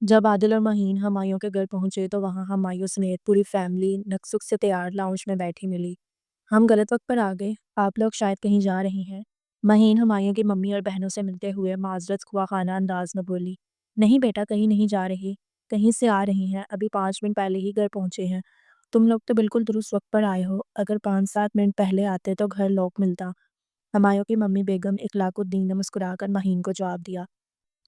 جب عادل اور مہین ہمایوں کے گھر پہنچے تو وہاں ہمایوں سمیت پوری فیملی نقص سے تیار لاؤنج میں بیٹھی ملی۔ ہم غلط وقت پر آ گئے، آپ لوگ شاید کہیں جا رہی ہیں؟ مہین ہمایوں کی ممی اور بہنوں سے ملتے ہوئے معذرت خواہانہ انداز میں بولی۔ نہیں بیٹا، کہیں نہیں جا رہی، کہیں سے آ رہی ہیں، ابھی 5 منٹ پہلے ہی گھر پہنچے ہیں۔ تم لوگ تو بالکل درست وقت پر آئے ہو، اگر 5-7 منٹ پہلے آتے تو گھر لاک ملتا۔ ہمایوں کی ممی بیگم اخلاق الدین نے مسکرا کر مہین کو جواب دیا۔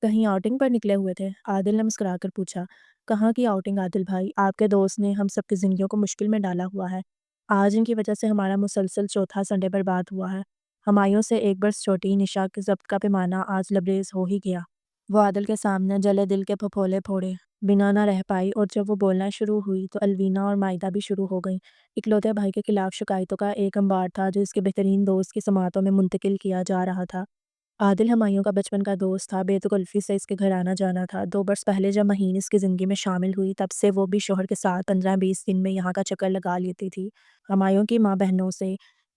کہیں آؤٹنگ پر نکلے ہوئے تھے؟ عادل نے مسکرا کر پوچھا۔ کہاں کی آؤٹنگ عادل بھائی، آپ کے دوست نے ہم سب کی زندگیوں کو مشکل میں ڈالا ہوا ہے۔ آج ان کی وجہ سے ہمارا مسلسل چوتھا سنڈے برباد ہوا ہے۔ ہمایوں سے ایک برس چھوٹی نشا کے ضبط کا پیمانہ آج لبریز ہو ہی گیا۔ وہ عادل کے سامنے جلے دل کے پھپھولے پھوڑے بنا نہ رہ پائی، اور جب وہ بولنا شروع ہوئی تو الوینا اور مائدہ بھی شروع ہو گئیں۔ اکلوتے بھائی کے خلاف شکایتوں کا ایک انبار تھا جو اس کے بہترین دوست کی سماعتوں میں منتقل کیا جا رہا تھا۔ عادل ہمایوں کا بچپن کا دوست تھا، بے تکلفی سے اس کے گھر آنا جانا تھا۔ 2 برس پہلے جب مہین اس کی زندگی میں شامل ہوئی تب سے وہ بھی شوہر کے ساتھ 15-20 دن میں یہاں کا چکر لگا لیتی تھی۔ ہمایوں کی ماں بہنوں سے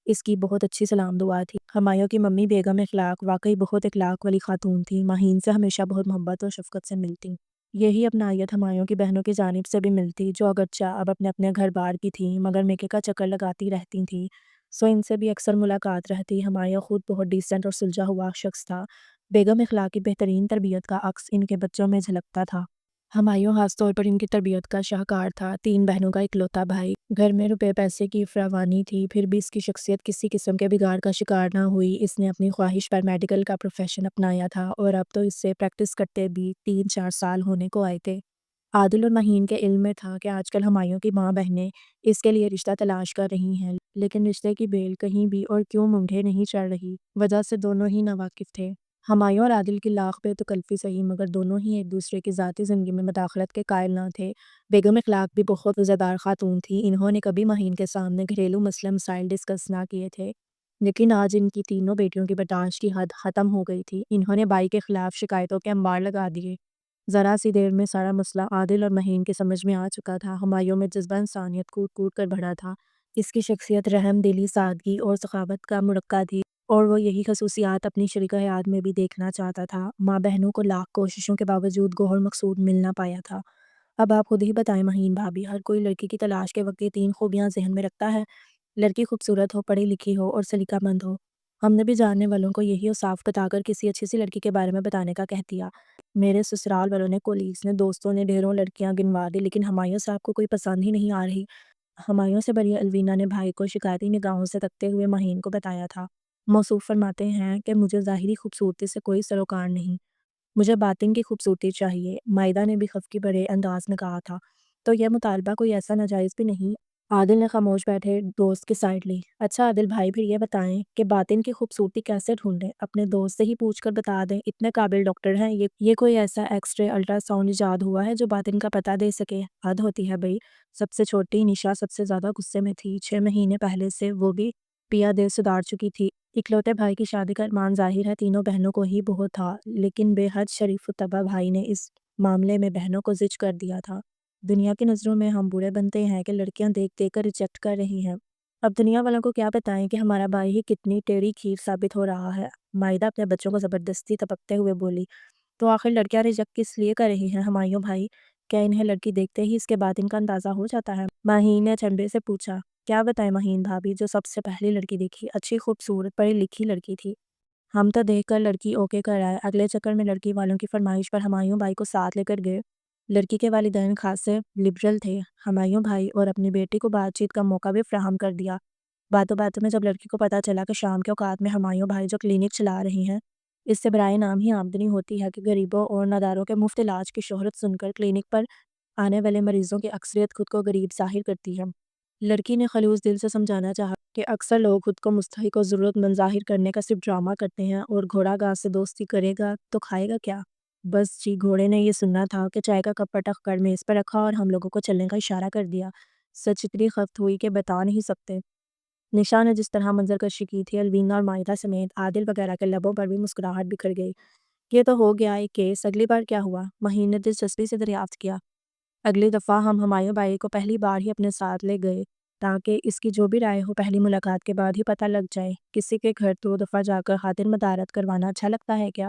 اس کی بہت اچھی سلام دعا تھی۔ ہمایوں کی ممی بیگم اخلاق واقعی بہت اخلاق والی خاتون تھی، مہین سے ہمیشہ بہت محبت اور شفقت سے ملتی۔ یہی اپنائیت ہمایوں کی بہنوں کی جانب سے بھی ملتی، جو اگرچہ اب اپنے اپنے گھر بار کی تھیں مگر میکے کا چکر لگاتی رہتی تھیں، سو ان سے بھی اکثر ملاقات رہتی۔ ہمایوں خود بہت ڈیسنٹ اور سلجھا ہوا شخص تھا۔ بیگم اخلاق کی بہترین تربیت کا عکس ان کے بچوں میں جھلکتا تھا۔ ہمایوں خاص طور پر ان کی تربیت کا شاہکار تھا۔ 3 بہنوں کا اکلوتا بھائی، گھر میں روپے پیسے کی فراوانی تھی، پھر بھی اس کی شخصیت کسی قسم کے بگاڑ کا شکار نہ ہوئی۔ اس نے اپنی خواہش پر میڈیکل کا پروفیشن اپنایا تھا اور اب تو اس سے پریکٹس کرتے بھی 3-4 سال ہونے کو آئے تھے۔ عادل اور مہین کے علم میں تھا کہ آج کل ہمایوں کی ماں بہنیں اس کے لیے رشتہ تلاش کر رہی ہیں، لیکن رشتے کی بیل کہیں بھی اور کیوں مونڈھے نہیں چڑھ رہی، وجہ سے دونوں ہی ناواقف تھے۔ ہمایوں اور عادل کی لاکھ بے تکلفی صحیح، مگر دونوں ہی ایک دوسرے کی ذاتی زندگی میں مداخلت کے قائل نہ تھے۔ بیگم اخلاق بھی بہت وفادار خاتون تھی، انہوں نے کبھی مہین کے سامنے گھریلو مسائل ڈسکس نہ کیے تھے، لیکن آج ان کی تینوں بیٹیوں کی برداشت کی حد ختم ہو گئی تھی۔ انہوں نے بائی کے خلاف شکایتوں کے انبار لگا دیے۔ ذرا سی دیر میں سارا مسئلہ عادل اور مہین کے سمجھ میں آ چکا تھا۔ ہمایوں میں جذبہ انسانیت کوٹ کوٹ کر بھرا تھا، اس کی شخصیت رحم دلی، سادگی اور سخاوت کا مرقع تھی، اور وہ یہی خصوصیات اپنی شریکہ حیات میں بھی دیکھنا چاہتا تھا۔ ماں بہنوں کو لاکھ کوششوں کے باوجود گوہر مقصود مل نہ پایا تھا۔ اب آپ خود ہی بتائیں مہین بھابی، ہر کوئی لڑکی کی تلاش کے وقت یہ 3 خوبیاں ذہن میں رکھتا ہے؟ لڑکی خوبصورت ہو، پڑھی لکھی ہو اور سلیقہ مند ہو۔ ہم نے بھی جاننے والوں کو یہی اوصاف بتا کر کسی اچھی سی لڑکی کے بارے میں بتانے کا کہہ دیا۔ میرے سسرال والوں نے، کولیگز نے، دوستوں نے ڈھیروں لڑکیاں گنوا دی، لیکن ہمایوں صاحب کو کوئی پسند ہی نہیں آ رہی۔ ہمایوں سے بری الوینا نے بھائی کو شکایتی نگاہوں سے تکتے ہوئے مہین کو بتایا تھا۔ موصوف فرماتے ہیں کہ مجھے ظاہری خوبصورتی سے کوئی سروکار نہیں، مجھے باطن کی خوبصورتی چاہیے، مائدہ نے بھی خفگی بھرے انداز میں کہا تھا۔ تو یہ مطالبہ کوئی ایسا ناجائز بھی نہیں؟ عادل نے خاموش بیٹھے دوست کی سائڈ لی۔ اچھا عادل بھائی، پھر یہ بتائیں کہ باطن کی خوبصورتی کیسے ڈھونڈیں؟ اپنے دوست سے ہی پوچھ کر بتا دیں، اتنے قابل ڈاکٹر ہیں، یہ کوئی ایسا ایکس رے الٹرا ساؤنڈ ایجاد ہوا ہے جو باطن کا پتہ دے سکے؟ حد ہوتی ہے بھائی۔ سب سے چھوٹی نشا سب سے زیادہ غصے میں تھی، 6 مہینے پہلے سے وہ بھی پیا دے سدھار چکی تھی۔ اکلوتے بھائی کی شادی کا ارمان ظاہر ہے تینوں بہنوں کو ہی بہت تھا، لیکن بے حد شریف الطبع بھائی نے اس معاملے میں بہنوں کو زج کر دیا تھا۔ دنیا کی نظروں میں ہم برے بنتے ہیں کہ لڑکیاں دیکھ دیکھ کر ریجیکٹ کر رہی ہیں، اب دنیا والوں کو کیا بتائیں کہ ہمارا بھائی ہی کتنی ٹیڑھی کھیر ثابت ہو رہا ہے۔ مائدہ اپنے بچوں کو زبردستی تپکتے ہوئے بولی۔ تو آخر لڑکیاں ریجیکٹ کس لیے کر رہی ہیں ہمایوں بھائی؟ کیا انہیں لڑکی دیکھتے ہی اس کے باطن کا اندازہ ہو جاتا ہے؟ مہین نے چنبے سے پوچھا۔ کیا بتائیں مہین بھابی، جو سب سے پہلی لڑکی دیکھی اچھی خوبصورت پڑھی لکھی لڑکی تھی، ہم تو دیکھ کر لڑکی اوکے کر آئے، اگلے چکر میں لڑکی والوں کی فرمائش پر ہمایوں بھائی کو ساتھ لے کر گئے۔ لڑکی کے والدین خاصے لبرل تھے، ہمایوں بھائی اور اپنی بیٹی کو بات چیت کا موقع بھی فراہم کر دیا۔ باتوں باتوں میں جب لڑکی کو پتہ چلا کہ شام کے اوقات میں ہمایوں بھائی جو کلینک چلا رہے ہیں، اس سے برائے نام ہی آمدنی ہوتی ہے، کہ غریبوں اور ناداروں کے مفت علاج کی شہرت سن کر کلینک پر آنے والے مریضوں کی اکثریت خود کو غریب ظاہر کرتی ہے۔ لڑکی نے خلوص دل سے سمجھانا چاہا کہ اکثر لوگ خود کو مستحق اور ضرورت مند ظاہر کرنے کا صرف ڈرامہ کرتے ہیں، اور گھوڑا گھاس سے دوستی کرے گا تو کھائے گا کیا؟ بس جی، گھوڑے نے یہ سننا تھا کہ چائے کا کپ پٹک کر میز پر رکھا اور ہم لوگوں کو چلنے کا اشارہ کر دیا۔ سچ اتنی خفت ہوئی کہ بتا نہیں سکتے۔ نشا نے جس طرح منظر کشی کی تھی، الوینا اور مائدہ سمیت عادل وغیرہ کے لبوں پر بھی مسکراہٹ بکھر گئی۔ یہ تو ہو گیا ایک کیس، اگلی بار کیا ہوا؟ مہین نے دلچسپی سے دریافت کیا۔ اگلی دفعہ ہم ہمایوں بھائی کو پہلی بار ہی اپنے ساتھ لے گئے تاکہ اس کی جو بھی رائے ہو پہلی ملاقات کے بعد ہی پتہ لگ جائے۔ کسی کے گھر 2 دفعہ جا کر خاطر مدارت کروانا اچھا لگتا ہے کیا؟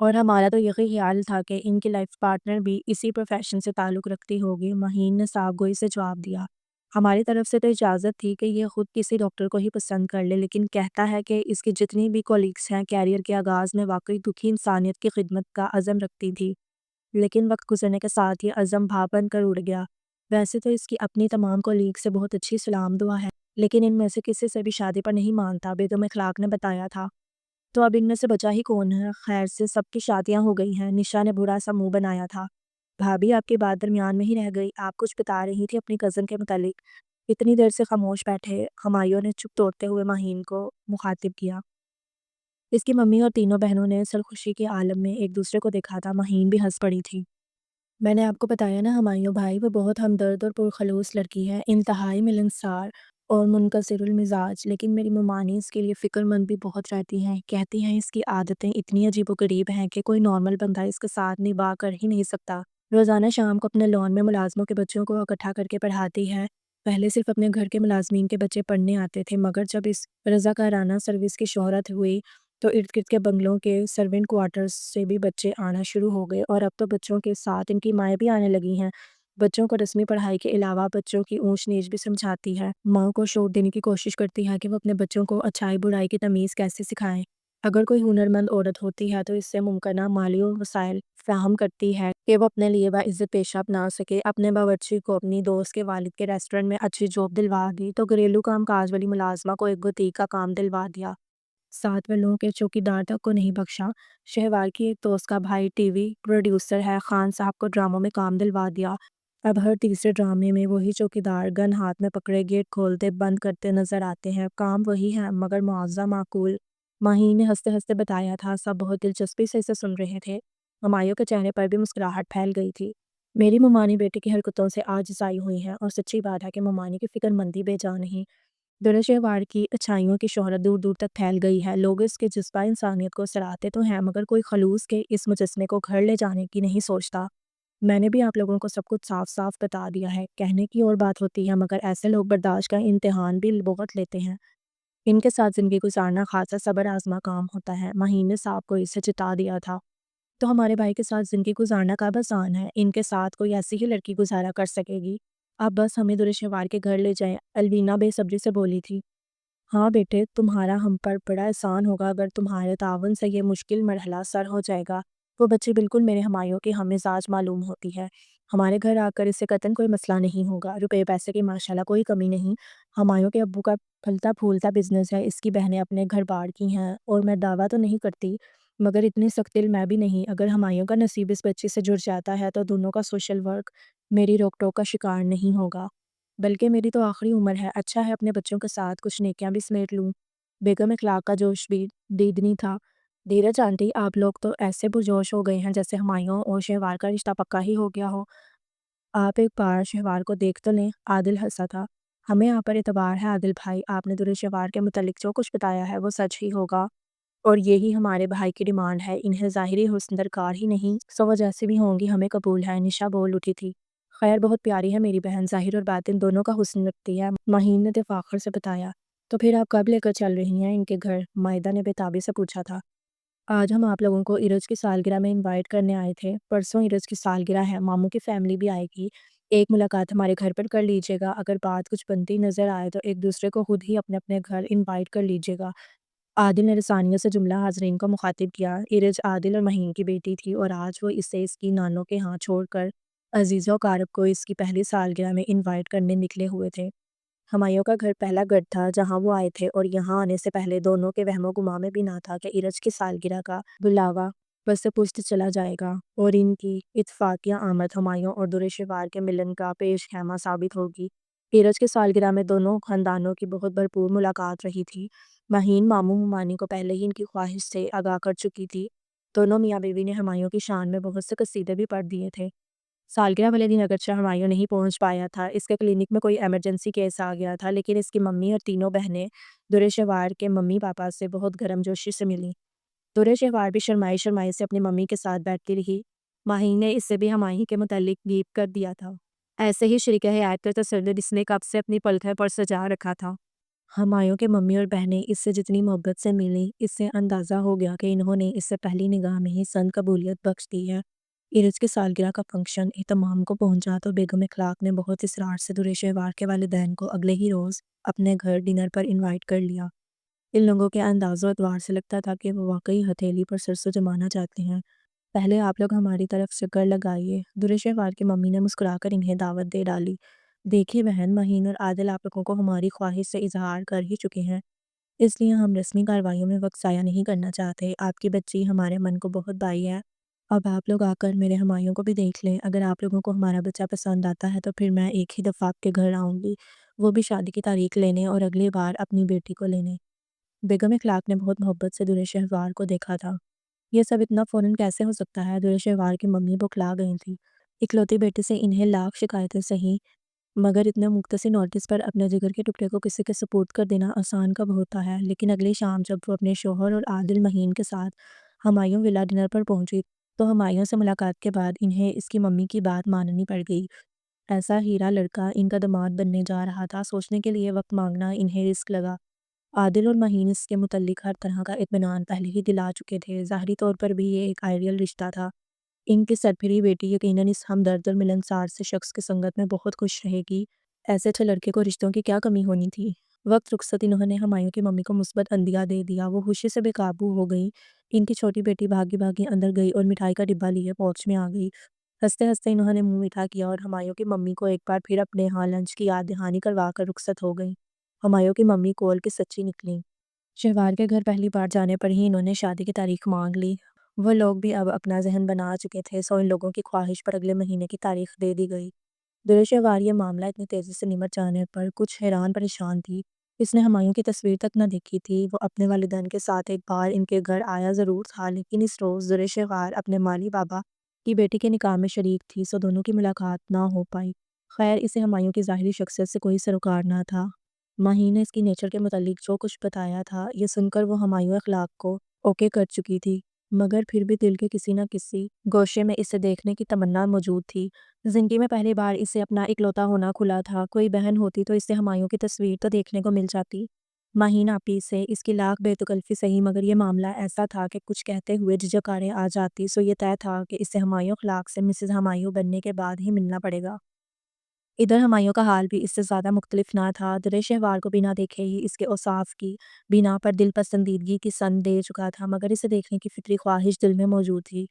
اور ہمارا تو یہی خیال تھا کہ ان کی لائف پارٹنر بھی اسی پروفیشن سے تعلق رکھتی ہوگی، مہین نے صاف گوئی سے جواب دیا۔ ہماری طرف سے تو اجازت تھی کہ یہ خود کسی ڈاکٹر کو ہی پسند کر لے، لیکن کہتا ہے کہ اس کی جتنی بھی کولیگس ہیں کیریئر کے آغاز میں واقعی دکھی انسانیت کی خدمت کا عزم رکھتی تھی، لیکن وقت گزرنے کے ساتھ یہ عزم بھاپ بن کر اڑ گیا۔ ویسے تو اس کی اپنی تمام کولیگ سے بہت اچھی سلام دعا ہے، لیکن ان میں سے کسی سے بھی شادی پر نہیں مانتا، بیگم اخلاق نے بتایا تھا۔ تو اب ان میں سے بچا ہی کون ہے؟ خیر سے سب کی شادیاں ہو گئی ہیں، نشا نے برا سا منہ بنایا تھا۔ بھابھی آپ کی بات درمیان میں ہی رہ گئی، آپ کچھ بتا رہی تھی اپنی کزن کے متعلق۔ اتنی دیر سے خاموش بیٹھے ہمایوں نے چپ توڑتے ہوئے مہین کو مخاطب کیا۔ اس کی ممی اور تینوں بہنوں نے سرخوشی کے عالم میں ایک دوسرے کو دیکھا تھا، مہین بھی ہنس پڑی تھی۔ میں نے آپ کو بتایا نا ہمایوں بھائی، وہ بہت ہمدرد اور پرخلوص لڑکی ہے، انتہائی ملنسار اور منکسر المزاج، لیکن میری ممانی اس کے لیے فکر مند بھی بہت رہتی ہیں۔ کہتی ہیں اس کی عادتیں اتنی عجیب و غریب ہیں کہ کوئی نارمل بندہ اس کے ساتھ نبھا کر ہی نہیں سکتا۔ روزانہ شام کو اپنے لان میں ملازموں کے بچوں کو اکٹھا کر کے پڑھاتی ہے۔ پہلے صرف اپنے گھر کے ملازمین کے بچے پڑھنے آتے تھے، مگر جب اس رضاکارانہ سروس کی شہرت ہوئی تو ارد گرد کے بنگلوں کے سرونٹ کوارٹرز سے بھی بچے آنا شروع ہو گئے، اور اب تو بچوں کے ساتھ ان کی مائیں بھی آنے لگی ہیں۔ بچوں کو رسمی پڑھائی کے علاوہ بچوں کی اونچ نیچ بھی سمجھاتی ہے، ماں کو شوق دینے کی کوشش کرتی ہے کہ وہ اپنے بچوں کو اچھائی برائی کی تمیز کیسے سکھائیں۔ اگر کوئی ہنرمند عورت ہوتی ہے تو اس سے ممکنہ مالی وسائل فراہم کرتی ہے کہ وہ اپنے لیے باعزت پیشہ اپنا سکے۔ اپنے باورچی کو اپنی دوست کے والد کے ریسٹورنٹ میں اچھی جاب دلوا دی تو گھریلو کام کاج والی ملازمہ کو ایک بوتیک کا کام دلوا دیا۔ ساتھ والوں کے چوکیدار تک کو نہیں بخشا۔ شہوار کی ایک دوست کا بھائی ٹی وی پروڈیوسر ہے، خان صاحب کو ڈراموں میں کام دلوا دیا۔ اب ہر تیسرے ڈرامے میں وہی چوکیدار گن ہاتھ میں پکڑے گیٹ کھولتے بند کرتے نظر آتے ہیں۔ کام وہی ہے مگر معاوضہ معقول۔ مہین نے ہنستے ہنستے بتایا تھا، سب بہت دلچسپی سے اسے سن رہے تھے۔ ہمایوں کے چہرے پر بھی مسکراہٹ پھیل گئی تھی۔ میری ممانی بیٹے کی حرکتوں سے عاجزائی ہوئی ہے، اور سچی بات ہے کہ ممانی کی فکر مندی بے جا نہیں۔ شہوار کی اچھائیوں کی شہرت دور دور تک پھیل گئی ہے، لوگ اس کے جذبہ انسانیت کو سراہتے تو ہیں مگر کوئی خلوص کے اس مجسمے کو گھر لے جانے کی نہیں سوچتا۔ میں نے بھی آپ لوگوں کو سب کچھ صاف صاف بتا دیا ہے، کہنے کی اور بات ہوتی ہے مگر ایسے لوگ برداشت کا امتحان بھی بہت لیتے ہیں۔ ان کے ساتھ زندگی گزارنا خاصا صبر آزما کام ہوتا ہے، مہین نے صاحب کو اسے چتا دیا تھا۔ تو ہمارے بھائی کے ساتھ زندگی گزارنا کب آسان ہے، ان کے ساتھ کوئی ایسی ہی لڑکی گزارا کر سکے گی۔ اب بس ہمیں شہوار کے گھر لے جائیں، الوینا بے صبری سے بولی تھی۔ ہاں بیٹے، تمہارا ہم پر بڑا احسان ہوگا اگر تمہارے تعاون سے یہ مشکل مرحلہ سر ہو جائے گا۔ وہ بچی بالکل میرے ہمایوں کی ہم مزاج معلوم ہوتی ہے، ہمارے گھر آ کر اس سے قطعاً کوئی مسئلہ نہیں ہوگا، روپے پیسے کی ماشاءاللہ کوئی کمی نہیں۔ ہمایوں کے ابو کا پھلتا پھولتا بزنس ہے، اس کی بہنیں اپنے گھر بار کی ہیں، اور میں دعویٰ تو نہیں کرتی مگر اتنی سخت دل میں بھی نہیں۔ اگر ہمایوں کا نصیب اس بچی سے جڑ جاتا ہے تو دونوں کا سوشل ورک میری روک ٹوک کا شکار نہیں ہوگا، بلکہ میری تو آخری عمر ہے، اچھا ہے اپنے بچوں کے ساتھ کچھ نیکیاں بھی سمیٹ لوں۔ بیگم اخلاق کا جوش بھی دیدنی تھا۔ دھیرج آنٹی، آپ لوگ تو ایسے پرجوش ہو گئے ہیں جیسے ہمایوں اور شہوار کا رشتہ پکا ہی ہو گیا ہو۔ آپ ایک بار شہوار کو دیکھ تو لیں۔ عادل ہنسا تھا۔ ہمیں آپ پر اعتبار ہے عادل بھائی، آپ نے شہوار کے متعلق جو کچھ بتایا ہے وہ سچ ہی ہوگا، اور یہی ہمارے بھائی کی ڈیمانڈ ہے، انہیں ظاہری حسن درکار ہی نہیں، سو وہ جیسی بھی ہوں گی ہمیں قبول ہے۔ نشا بول اٹھی تھی۔ خیر بہت پیاری ہے میری بہن، ظاہر اور باطن دونوں کا حسن رکھتی ہے، مہین نے فخر سے بتایا۔ تو پھر آپ کب لے کر چل رہی ہیں ان کے گھر؟ مائدہ نے بےتابی سے پوچھا تھا۔ آج ہم آپ لوگوں کو ارج کی سالگرہ میں انوائٹ کرنے آئے تھے، پرسوں ارج کی سالگرہ ہے، ماموں کی فیملی بھی آئے گی، ایک ملاقات ہمارے گھر پر کر لیجیے گا، اگر بات کچھ بنتی نظر آئے تو ایک دوسرے کو خود ہی اپنے اپنے گھر انوائٹ کر لیجیے گا۔ عادل نے رسانیوں سے جملہ حاضرین کو مخاطب کیا۔ ارج عادل اور مہین کی بیٹی تھی، اور آج وہ اسے اس کی نانوں کے ہاں چھوڑ کر عزیزہ و اقارب کو اس کی پہلی سالگرہ میں انوائٹ کرنے نکلے ہوئے تھے۔ ہمایوں کا گھر پہلا گھر تھا جہاں وہ آئے تھے، اور یہاں آنے سے پہلے دونوں کے وہم و گمان میں بھی نہ تھا کہ ارج کی سالگرہ کا بلاوا پس پشت چلا جائے گا، اور ان کی اتفاقیہ آمد ہمایوں اور شہوار کے ملن کا پیش خیمہ ثابت ہوگی۔ ارج کی سالگرہ میں دونوں خاندانوں کی بہت بھرپور ملاقات رہی تھی۔ مہین ماموں ممانی کو پہلے ہی ان کی خواہش سے آگاہ کر چکی تھی۔ دونوں میاں بیوی نے ہمایوں کی شان میں بہت سے قصیدے بھی پڑھ دیے تھے۔ سالگرہ والے دن اگرچہ ہمایوں نہیں پہنچ پایا تھا، اس کے کلینک میں کوئی ایمرجنسی کیس آ گیا تھا، لیکن اس کی ممی اور تینوں بہنیں شہوار کے ممی پاپا سے بہت گرم جوشی سے ملی۔ شہوار بھی شرمائی شرمائی سے اپنی ممی کے ساتھ بیٹھتی رہی۔ مہین نے اس سے بھی ہمایوں کے متعلق گیپ کر دیا تھا۔ ایسے ہی شریک حیات کا تسلسل اس نے کب سے اپنی پلکوں پر سجا رکھا تھا۔ ہمایوں کے ممی اور بہنیں اس سے جتنی محبت سے ملیں، اس سے اندازہ ہو گیا کہ انہوں نے اس سے پہلی نگاہ میں ہی سند قبولیت بخش دی ہے۔ عرج کی سالگرہ کا فنکشن اہتمام کو پہنچا تو بیگم اخلاق نے بہت اصرار سے درِ شہوار کے والدین کو اگلے ہی روز اپنے گھر ڈنر پر انوائٹ کر لیا۔ ان لوگوں کے انداز و ادوار سے لگتا تھا کہ وہ واقعی ہتھیلی پر سرسوں جمانا چاہتے ہیں۔ پہلے آپ لوگ ہماری طرف چکر لگائیے، درِ شہوار کی ممی نے مسکرا کر انہیں دعوت دے ڈالی۔ دیکھیے بہن، مہین اور عادل آپ لوگوں کو ہماری خواہش سے اظہار کر ہی چکے ہیں، اس لیے ہم رسمی کارروائیوں میں وقت ضائع نہیں کرنا چاہتے۔ آپ کی بچی ہمارے من کو بہت بھائی ہے۔ اب آپ لوگ آ کر میرے ہمایوں کو بھی دیکھ لیں۔ اگر آپ لوگوں کو ہمارا بچہ پسند آتا ہے تو پھر میں ایک ہی دفعہ آپ کے گھر آؤں گی، وہ بھی شادی کی تاریخ لینے اور اگلی بار اپنی بیٹی کو لینے۔ بیگم اخلاق نے بہت محبت سے درِ شہوار کو دیکھا تھا۔ یہ سب اتنا فوراً کیسے ہو سکتا ہے؟ درِ شہوار کی ممی بوکھلا گئی تھی۔ اکلوتی بیٹے سے انہیں لاکھ شکایتیں سہیں، مگر اتنے مختصر نوٹس پر اپنے جگر کے ٹکڑے کو کسی کے سپرد کر دینا آسان کب ہوتا ہے؟ لیکن اگلی شام جب وہ اپنے شوہر اور عادل مہین کے ساتھ ہمایوں ولا ڈنر پر پہنچی تو ہمایوں سے ملاقات کے بعد انہیں اس کی ممی کی بات ماننی پڑ گئی۔ ایسا ہیرا لڑکا ان کا داماد بننے جا رہا تھا، سوچنے کے لیے وقت مانگنا انہیں رسک لگا۔ عادل اور مہین اس کے متعلق ہر طرح کا اطمینان پہلے ہی دلا چکے تھے۔ ظاہری طور پر بھی یہ ایک آئیڈیل رشتہ تھا۔ ان کی سرپھری بیٹی یقیناً اس ہمدرد اور ملنسار سے شخص کی سنگت میں بہت خوش رہے گی۔ ایسے اچھے لڑکے کو رشتوں کی کیا کمی ہونی تھی؟ وقت رخصت انہوں نے ہمایوں کی ممی کو مثبت عندیہ دے دیا۔ وہ خوشی سے بے قابو ہو گئی۔ ان کی چھوٹی بیٹی بھاگی بھاگی اندر گئی اور مٹھائی کا ڈبہ لیے پوچھ میں آ گئی۔ ہنستے ہنستے انہوں نے منہ میٹھا کیا اور ہمایوں کی ممی کو ایک بار پھر اپنے ہاں لنچ کی یاد دہانی کروا کر رخصت ہو گئی۔ ہمایوں کی ممی کول کی سچی نکلی۔ شہوار کے گھر پہلی بار جانے پر ہی انہوں نے شادی کی تاریخ مانگ لی۔ وہ لوگ بھی اب اپنا ذہن بنا چکے تھے، سو ان لوگوں کی خواہش پر اگلے مہینے کی تاریخ دے دی گئی۔ درِ شہوار یہ معاملہ اتنی تیزی سے نمٹ جانے پر کچھ حیران پریشان تھی۔ اس نے ہمایوں کی تصویر تک نہ دیکھی تھی۔ وہ اپنے والدین کے ساتھ ایک بار ان کے گھر آیا ضرور تھا، لیکن اس روز درِ شہوار اپنے مالی بابا کی بیٹی کے نکاح میں شریک تھی، سو دونوں کی ملاقات نہ ہو پائی۔ خیر، اسے ہمایوں کی ظاہری شخصیت سے کوئی سروکار نہ تھا۔ ماہی نے اس کی نیچر کے متعلق جو کچھ بتایا تھا، یہ سن کر وہ ہمایوں اخلاق کو اوکے کر چکی تھی، مگر پھر بھی دل کے کسی نہ کسی گوشے میں اسے دیکھنے کی تمنا موجود تھی۔ زندگی میں پہلی بار اسے اپنا اکلوتا ہونا کھلا تھا۔ کوئی بہن ہوتی تو اسے ہمایوں کی تصویر تو دیکھنے کو مل جاتی۔ مہین آپی سے اس کی لاکھ بے تکلفی سہی، مگر یہ معاملہ ایسا تھا کہ کچھ کہتے ہوئے جھجکاریں آ جاتی، سو یہ طے تھا کہ اسے ہمایوں اخلاق سے مسز ہمایوں بننے کے بعد ہی ملنا پڑے گا۔ ادھر ہمایوں کا حال بھی اس سے زیادہ مختلف نہ تھا۔ درِ شہوار کو بنا دیکھے ہی اس کے اوصاف کی بنا پر دل پسندیدگی کی سند دے چکا تھا، مگر اسے دیکھنے کی فطری خواہش دل میں موجود تھی۔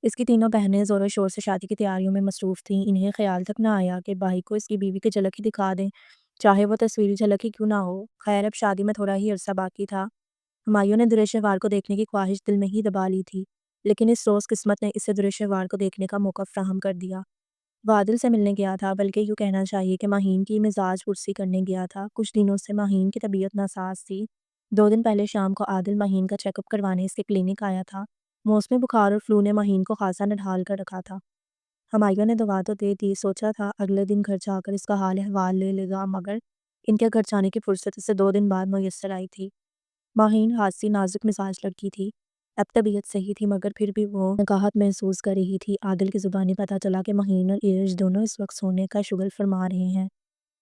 اس کی تینوں بہنیں زور و شور سے شادی کی تیاریوں میں مصروف تھیں۔ انہیں خیال تک نہ آیا کہ بھائی کو اس کی بیوی کی جھلک ہی دکھا دیں، چاہے وہ تصویری جھلک ہی کیوں نہ ہو۔ خیر، اب شادی میں تھوڑا ہی عرصہ باقی تھا۔ ہمایوں نے درِ شہوار کو دیکھنے کی خواہش دل میں ہی دبا لی تھی، لیکن اس روز قسمت نے اسے درِ شہوار کو دیکھنے کا موقع فراہم کر دیا۔ وہ عادل سے ملنے گیا تھا، بلکہ یوں کہنا چاہیے کہ مہین کی مزاج پرسی کرنے گیا تھا۔ کچھ دنوں سے مہین کی طبیعت ناساز تھی۔ 2 دن پہلے شام کو عادل مہین کا چیک اپ کروانے اس کے کلینک آیا تھا۔ موسمی بخار اور فلو نے مہین کو خاصا نڈھال کر رکھا تھا۔ ہمایوں نے دوا تو دے دی، سوچا تھا اگلے دن گھر جا کر اس کا حال احوال لے لے گا، مگر ان کے گھر جانے کی فرصت اسے 2 دن بعد میسر آئی تھی۔ مہین حادثی نازک مزاج لڑکی تھی۔ اب طبیعت صحیح تھی، مگر پھر بھی وہ نکاہت محسوس کر رہی تھی۔ عادل کی زبانی پتہ چلا کہ مہین اور عرج دونوں اس وقت سونے کا شغل فرما رہے ہیں۔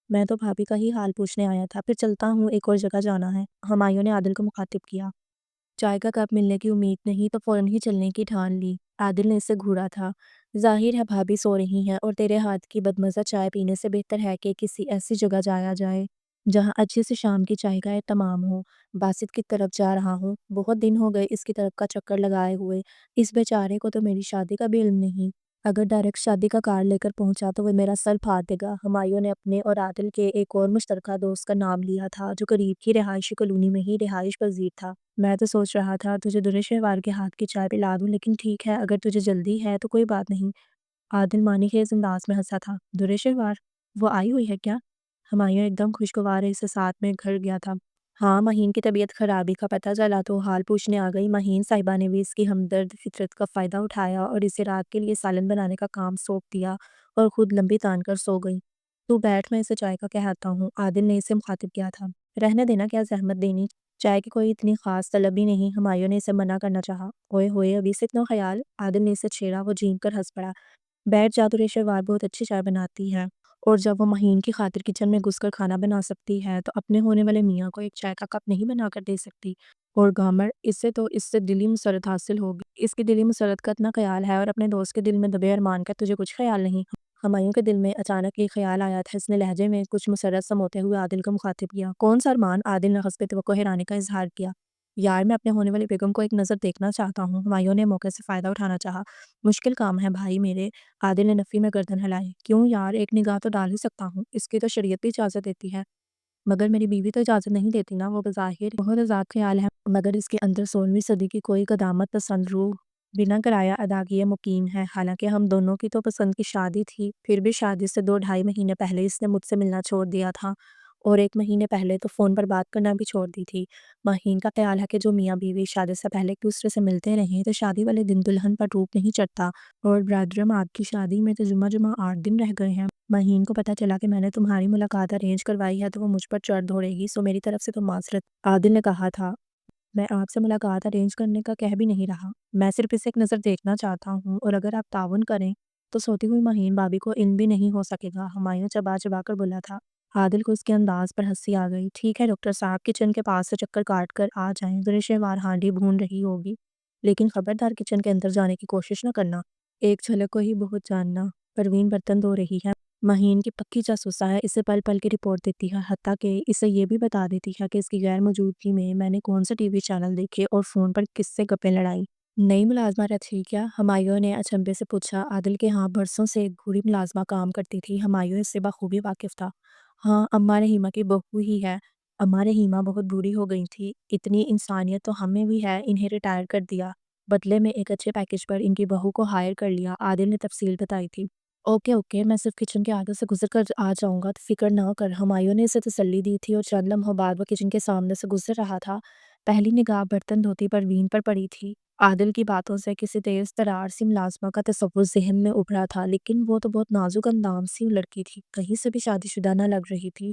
میں تو بھابھی کا ہی حال پوچھنے آیا تھا، پھر چلتا ہوں، ایک اور جگہ جانا ہے۔ ہمایوں نے عادل کو مخاطب کیا۔ چائے کا کپ ملنے کی امید نہیں تو فوراً ہی چلنے کی ٹھان لی۔ عادل نے اسے گھورا تھا۔ ظاہر ہے بھابھی سو رہی ہیں اور تیرے ہاتھ کی بدمزہ چائے پینے سے بہتر ہے کہ کسی ایسی جگہ جایا جائے جہاں اچھی سی شام کی چائے کا اہتمام ہو۔ باسط کی طرف جا رہا ہوں، بہت دن ہو گئے اس کی طرف کا چکر لگائے ہوئے۔ اس بیچارے کو تو میری شادی کا بھی علم نہیں۔ اگر ڈائریکٹ شادی کا کارڈ لے کر پہنچا تو وہ میرا سر پھاڑ دے گا۔ ہمایوں نے اپنے اور عادل کے ایک اور مشترکہ دوست کا نام لیا تھا، جو قریب کی رہائشی کالونی میں ہی رہائش پذیر تھا۔ میں تو سوچ رہا تھا تجھے درِ شہوار کے ہاتھ کی چائے پلا دوں، لیکن ٹھیک ہے، اگر تجھے جلدی ہے تو کوئی بات نہیں۔ عادل معنی خیز انداز میں ہنسا تھا۔ درِ شہوار؟ وہ آئی ہوئی ہے کیا؟ ہمایوں ایک دم خوشگوار احساسات میں گھر گیا تھا۔ ہاں، مہین کی طبیعت خرابی کا پتہ چلا تو حال پوچھنے آ گئی۔ مہین صاحبہ نے بھی اس کی ہمدرد فطرت کا فائدہ اٹھایا اور اسے رات کے لیے سالن بنانے کا کام سونپ دیا اور خود لمبی تان کر سو گئی۔ تو بیٹھ، میں اسے چائے کا کہتا ہوں، عادل نے اسے مخاطب کیا تھا۔ رہنے دینا، کیا زحمت دینی، چائے کی کوئی اتنی خاص طلب ہی نہیں۔ ہمایوں نے اسے منع کرنا چاہا۔ اوئے ہوئے، ابھی سے اتنا خیال؟ عادل نے اسے چھیڑا۔ وہ جھینک کر ہنس پڑا۔ بیٹھ جا، درِ شہوار بہت اچھی چائے بناتی ہے۔ اور جب وہ مہین کی خاطر کچن میں گھس کر کھانا بنا سکتی ہے تو اپنے ہونے والے میاں کو ایک چائے کا کپ نہیں بنا کر دے سکتی؟ اور گامر اس سے دلی مسرت حاصل ہوگی، اس کی دلی مسرت کا اتنا خیال ہے اور اپنے دوست کے دل میں دبے ارمان کا تجھے کچھ خیال نہیں؟ ہمایوں کے دل میں اچانک ایک خیال آیا تھا، اس نے لہجے میں کچھ مسرت سموتے ہوئے عادل کو مخاطب کیا۔ کون سا ارمان؟ عادل نے حسب توقع حیرانی کا اظہار کیا۔ یار میں اپنے ہونے والی بیگم کو ایک نظر دیکھنا چاہتا ہوں، ہمایوں نے موقع سے فائدہ اٹھانا چاہا۔ مشکل کام ہے بھائی میرے، عادل نے نفی میں گردن ہلائی۔ کیوں یار، ایک نگاہ تو ڈال ہی سکتا ہوں، اس کی تو شریعت بھی اجازت دیتی ہے۔ مگر میری بیوی تو اجازت نہیں دیتی نا، وہ بظاہر بہت آزاد خیال ہے مگر اس کے اندر 16ویں صدی کی کوئی قدامت پسند روح بنا کرایہ ادا کیے مقیم ہے۔ حالانکہ ہم دونوں کی تو پسند کی شادی تھی، پھر بھی شادی سے 2 ڈھائی مہینے پہلے اس نے مجھ سے ملنا چھوڑ دیا تھا، اور 1 مہینے پہلے تو فون پر بات کرنا بھی چھوڑ دی تھی۔ مہین کا خیال ہے کہ جو میاں بیوی شادی سے پہلے ایک دوسرے سے ملتے رہیں تو شادی والے دن دلہن پر روپ نہیں چڑھتا، اور برادرم آپ کی شادی میں تو جمعہ جمعہ 8 دن رہ گئے ہیں۔ مہین کو پتہ چلا کہ میں نے تمہاری ملاقات ارینج کروائی ہے تو وہ مجھ پر چڑھ دوڑے گی، سو میری طرف سے تو معذرت۔ عادل نے کہا تھا، میں آپ سے ملاقات ارینج کرنے کا کہہ بھی نہیں رہا، میں صرف اسے ایک نظر دیکھنا چاہتا ہوں، اور اگر آپ تعاون کریں تو سوتی ہوئی مہین بابی کو علم بھی نہیں ہو سکے گا، ہمایوں چبا چبا کر بولا تھا۔ عادل کو اس کے انداز پر ہنسی آ گئی۔ ٹھیک ہے ڈاکٹر صاحب، کچن کے پاس سے چکر کاٹ کر آ جائیں، گرشوار ہانڈی بھون رہی ہوگی، لیکن خبردار کچن کے اندر جانے کی کوشش نہ کرنا، ایک جھلک کو ہی بہت جاننا۔ پروین برتن دھو رہی ہے، مہین کی پکی جاسوسا ہے، اسے پل پل کی رپورٹ دیتی ہے، حتیٰ کہ اسے یہ بھی بتا دیتی ہے کہ اس کی غیر موجودگی میں نے کون سے ٹی وی چینل دیکھے اور فون پر کس سے گپیں لڑائی۔ نئی ملازمہ رکھی کیا؟ ہمایوں نے اچنبے سے پوچھا۔ عادل کے ہاں برسوں سے ایک بوڑھی ملازمہ کام کرتی تھی، ہمایوں اس سے بخوبی واقف تھا۔ ہاں اماں رحیمہ کی بہو ہی ہے، اماں رحیمہ بہت بوڑھی ہو گئی تھی، اتنی انسانیت تو ہمیں بھی ہے، انہیں ریٹائر کر دیا، بدلے میں ایک اچھے پیکج پر ان کی بہو کو ہائر کر لیا، عادل نے تفصیل بتائی تھی۔ اوکے اوکے، میں صرف کچن کے آگے سے گزر کر آ جاؤں گا، تو فکر نہ کر، ہمایوں نے اسے تسلی دی تھی، اور چند لمحوں بعد وہ کچن کے سامنے سے گزر رہا تھا۔ پہلی نگاہ برتن دھوتی پروین پر پڑی تھی۔ عادل کی باتوں سے کسی تیز ترار سی ملازمہ کا تصور ذہن میں ابھرا تھا، لیکن وہ تو بہت نازک اندام سی لڑکی تھی، کہیں سے بھی شادی شدہ نہ لگ رہی تھی۔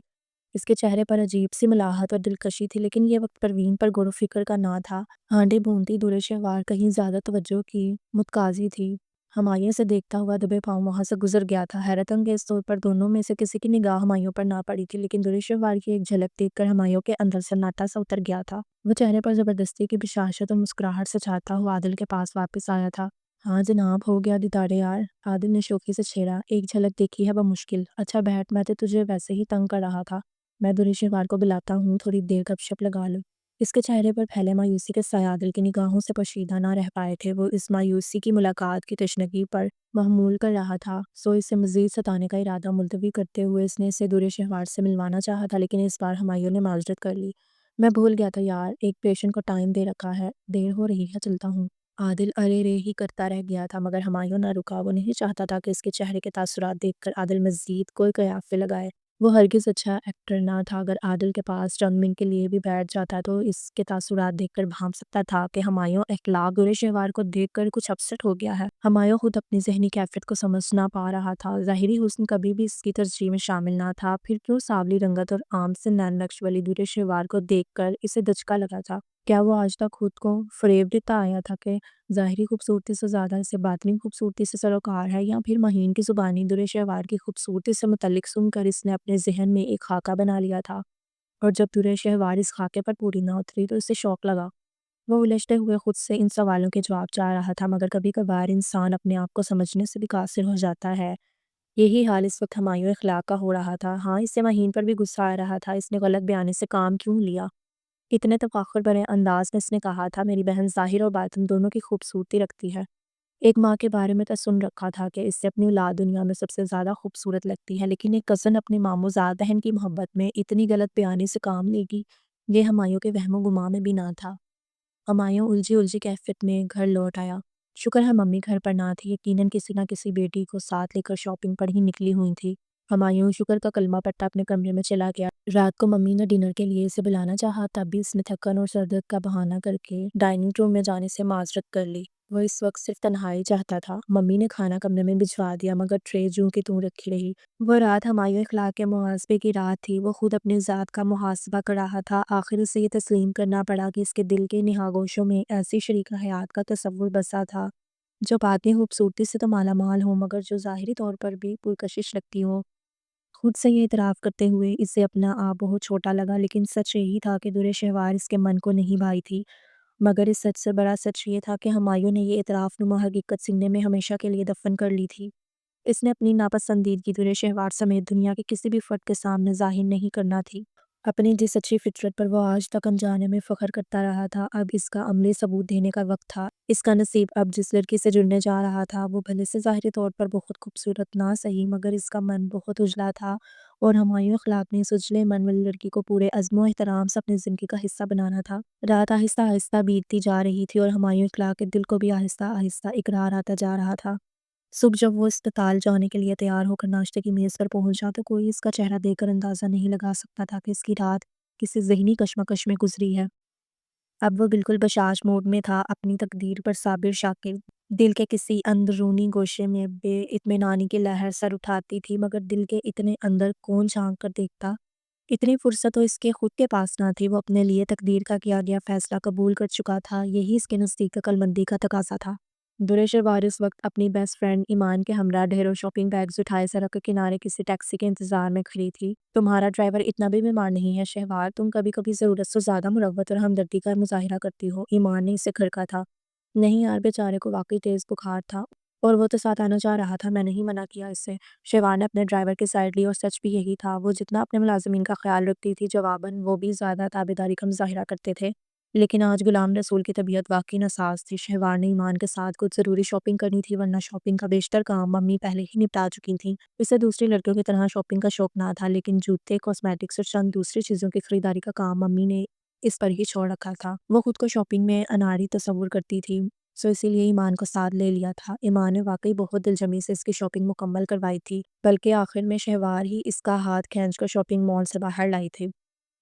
اس کے چہرے پر عجیب سی ملاحت اور دلکشی تھی، لیکن یہ وقت پروین پر غور و فکر کا نہ تھا۔ ہانڈی بھونتی دور شہوار کہیں زیادہ توجہ کی متقاضی تھی۔ ہمایوں سے دیکھتا ہوا دبے پاؤں وہاں سے گزر گیا تھا۔ حیرت انگیز طور پر دونوں میں سے کسی کی نگاہ ہمایوں پر نہ پڑی تھی، لیکن دور شہوار کی ایک جھلک دیکھ کر ہمایوں کے اندر سناٹا سا اتر گیا تھا۔ وہ چہرے پر زبردستی کی بشاشت اور مسکراہٹ سے چھاتا ہوا عادل کے پاس واپس آیا تھا۔ ہاں جناب، ہو گیا دیدار یار، عادل نے شوخی سے چھیڑا۔ ایک جھلک دیکھی ہے بمشکل، اچھا بیٹھ، میں تو تجھے ویسے ہی تنگ کر رہا تھا، میں دور شہوار کو بلاتا ہوں، تھوڑی دیر گپ شپ لگا لو۔ اس کے چہرے پر پھیلے مایوسی کے سائے عادل کی نگاہوں سے پوشیدہ نہ رہ پائے تھے، وہ اس مایوسی کی ملاقات کی تشنگی پر محمول کر رہا تھا، سو اسے مزید ستانے کا ارادہ ملتوی کرتے ہوئے اس نے اسے دور شہوار سے ملوانا چاہا تھا، لیکن اس بار ہمایوں نے معذرت کر لی۔ میں بھول گیا تھا یار، ایک پیشنٹ کو ٹائم دے رکھا ہے، دیر ہو رہی ہے، چلتا ہوں۔ عادل ارے رے ہی کرتا رہ گیا تھا، مگر ہمایوں نہ رکا، وہ نہیں چاہتا تھا کہ اس کے چہرے کے تاثرات دیکھ کر عادل مزید کوئی قیافے لگائے۔ وہ ہرگز اچھا ایکٹر نہ تھا، اگر عادل کے پاس چند منٹ کے لیے بھی بیٹھ جاتا تو اس کے تاثرات دیکھ کر بھانپ سکتا تھا کہ ہمایوں اخلاق دور شہوار کو دیکھ کر کچھ اپسٹ ہو گیا ہے۔ ہمایوں خود اپنی ذہنی کیفیت کو سمجھ نہ پا رہا تھا، ظاہری حسن کبھی بھی اس کی ترجیح میں شامل نہ تھا، پھر کیوں سانولی رنگت اور عام سے نین نقش والی دور شہوار کو دیکھ کر اسے دھچکا لگا تھا؟ کیا وہ آج تک خود کو فریب دیتا آیا تھا کہ ظاہری خوبصورتی سے زیادہ اسے باطنی خوبصورتی سے سروکار ہے، یا پھر مہین کی زبانی دور شہوار کی خوبصورتی سے متعلق سن کر اس نے اپنے ذہن میں ایک خاکہ بنا لیا تھا، اور جب دور شہوار اس خاکے پر پوری نہ اتری تو اسے شوق لگا۔ وہ الجھتے ہوئے خود سے ان سوالوں کے جواب چاہ رہا تھا، مگر کبھی کبھار انسان اپنے آپ کو سمجھنے سے بھی قاصر ہو جاتا ہے۔ یہی حال اس وقت ہمایوں اخلاق کا ہو رہا تھا۔ ہاں اسے مہین پر بھی غصہ آ رہا تھا، اس نے غلط بیانی سے کام کیوں لیا؟ اتنے تفاخر بھرے انداز میں اس نے کہا تھا، میری بہن ظاہر اور باطن دونوں کی خوبصورتی رکھتی ہے۔ ایک ماں کے بارے میں تو سن رکھا تھا کہ اس سے اپنی اولاد دنیا میں سب سے زیادہ خوبصورت لگتی ہے، لیکن ایک کزن اپنی ماموزاد بہن کی محبت میں اتنی غلط بیانی سے کام لے گی، یہ ہمایوں کے وہم و گمان میں بھی نہ تھا۔ ہمایوں الجھی الجھی کیفیت میں گھر لوٹ آیا۔ شکر ہے ممی گھر پر نہ تھی، یقیناً کسی نہ کسی بیٹی کو ساتھ لے کر شاپنگ پر ہی نکلی ہوئی تھی۔ ہمایوں شکر کا کلمہ پڑھتا اپنے کمرے میں چلا گیا۔ رات کو ممی نے ڈنر کے لیے اسے بلانا چاہا، تب بھی اس نے تھکن اور سر درد کا بہانہ کر کے ڈائننگ روم میں جانے سے معذرت کر لی۔ وہ اس وقت صرف تنہائی چاہتا تھا۔ ممی نے کھانا کمرے میں بھجوا دیا، مگر ٹرے جوں کی توں رکھی رہی۔ وہ رات ہمایوں اخلاق کے محاسبے کی رات تھی، وہ خود اپنی ذات کا محاسبہ کر رہا تھا۔ آخر اسے یہ تسلیم کرنا پڑا کہ اس کے دل کے نہاگوشوں میں ایسی شریک حیات کا تصور بسا تھا جو باطنی خوبصورتی سے تو مالا مال ہو، مگر جو ظاہری طور پر بھی پرکشش لگتی ہو۔ خود سے یہ اعتراف کرتے ہوئے اسے اپنا آپ بہت چھوٹا لگا، لیکن سچ یہی تھا کہ در شہوار اس کے من کو نہیں بھائی تھی۔ مگر اس سچ سے بڑا سچ یہ تھا کہ ہمایوں نے یہ اعتراف نما حقیقت سینے میں ہمیشہ کے لیے دفن کر لی تھی۔ اس نے اپنی ناپسندیدگی در شہوار سمیت دنیا کے کسی بھی فرد کے سامنے ظاہر نہیں کرنا تھی۔ اپنی جس سچی فطرت پر وہ آج تک انجانے میں فخر کرتا رہا تھا، اب اس کا عملی ثبوت دینے کا وقت تھا۔ اس کا نصیب اب جس لڑکی سے جڑنے جا رہا تھا وہ بھلے سے ظاہری طور پر بہت خوبصورت نہ سہی، مگر اس کا من بہت اجلا تھا، اور ہمایوں اخلاق نے اس اجلے من والی لڑکی کو پورے عزم و احترام سے اپنی زندگی کا حصہ بنانا تھا۔ رات آہستہ آہستہ بیتتی جا رہی تھی اور ہمایوں اخلاق کے دل کو بھی آہستہ آہستہ اقرار آتا جا رہا تھا۔ صبح جب وہ اسپتال جانے کے لیے تیار ہو کر ناشتے کی میز پر پہنچا تو کوئی اس کا چہرہ دیکھ کر اندازہ نہیں لگا سکتا تھا کہ اس کی رات کسی ذہنی کشمکش میں گزری ہے۔ اب وہ بالکل بشاش موڈ میں تھا، اپنی تقدیر پر صابر شاکر، دل کے کسی اندرونی گوشے میں بے اطمینانی کی لہر سر اٹھاتی تھی، مگر دل کے اتنے اندر کون جھانک کر دیکھتا۔ اتنی فرصت تو اس کے خود کے پاس نہ تھی، وہ اپنے لیے تقدیر کا کیا گیا فیصلہ قبول کر چکا تھا، یہی اس کے نزدیک عقل مندی کا تقاضا تھا۔ در شہوار اس وقت اپنی بیسٹ فرینڈ ایمان کے ہمراہ ڈھیروں شاپنگ بیگز اٹھائے سڑک کے کنارے کسی ٹیکسی کے انتظار میں کھڑی تھی۔ تمہارا ڈرائیور اتنا بھی بیمار نہیں ہے شہوار، تم کبھی کبھی ضرورت سے زیادہ مروت اور ہمدردی کا مظاہرہ کرتی ہو، ایمان نے اسے کھڑکا تھا۔ نہیں یار، بیچارے کو واقعی تیز بخار تھا اور وہ تو ساتھ آنا چاہ رہا تھا، میں نہیں منع کیا اس سے۔ شہوار نے اپنے ڈرائیور کی سائڈ لی اور سچ بھی یہی تھا، وہ جتنا اپنے ملازمین کا خیال رکھتی تھی جواباً وہ بھی زیادہ تابعداری کا مظاہرہ کرتے تھے۔ لیکن آج غلام رسول کی طبیعت واقعی ناساز تھی۔ شہوار نے ایمان کے ساتھ کچھ ضروری شاپنگ کرنی تھی، ورنہ شاپنگ کا بیشتر کام ممی پہلے ہی نپٹا چکی تھیں۔ اسے دوسری لڑکیوں کی طرح شاپنگ کا شوق نہ تھا، لیکن جوتے، کاسمیٹکس اور چند دوسری چیزوں کی خریداری کا کام ممی نے اس پر ہی چھوڑ رکھا تھا۔ وہ خود کو شاپنگ میں اناری تصور کرتی تھی، سو اسی لیے ایمان کو ساتھ لے لیا تھا۔ ایمان نے واقعی بہت دلجمی سے اس کی شاپنگ مکمل کروائی تھی، بلکہ آخر میں شہوار ہی اس کا ہاتھ کھینچ کر شاپنگ مال سے باہر لائی تھی۔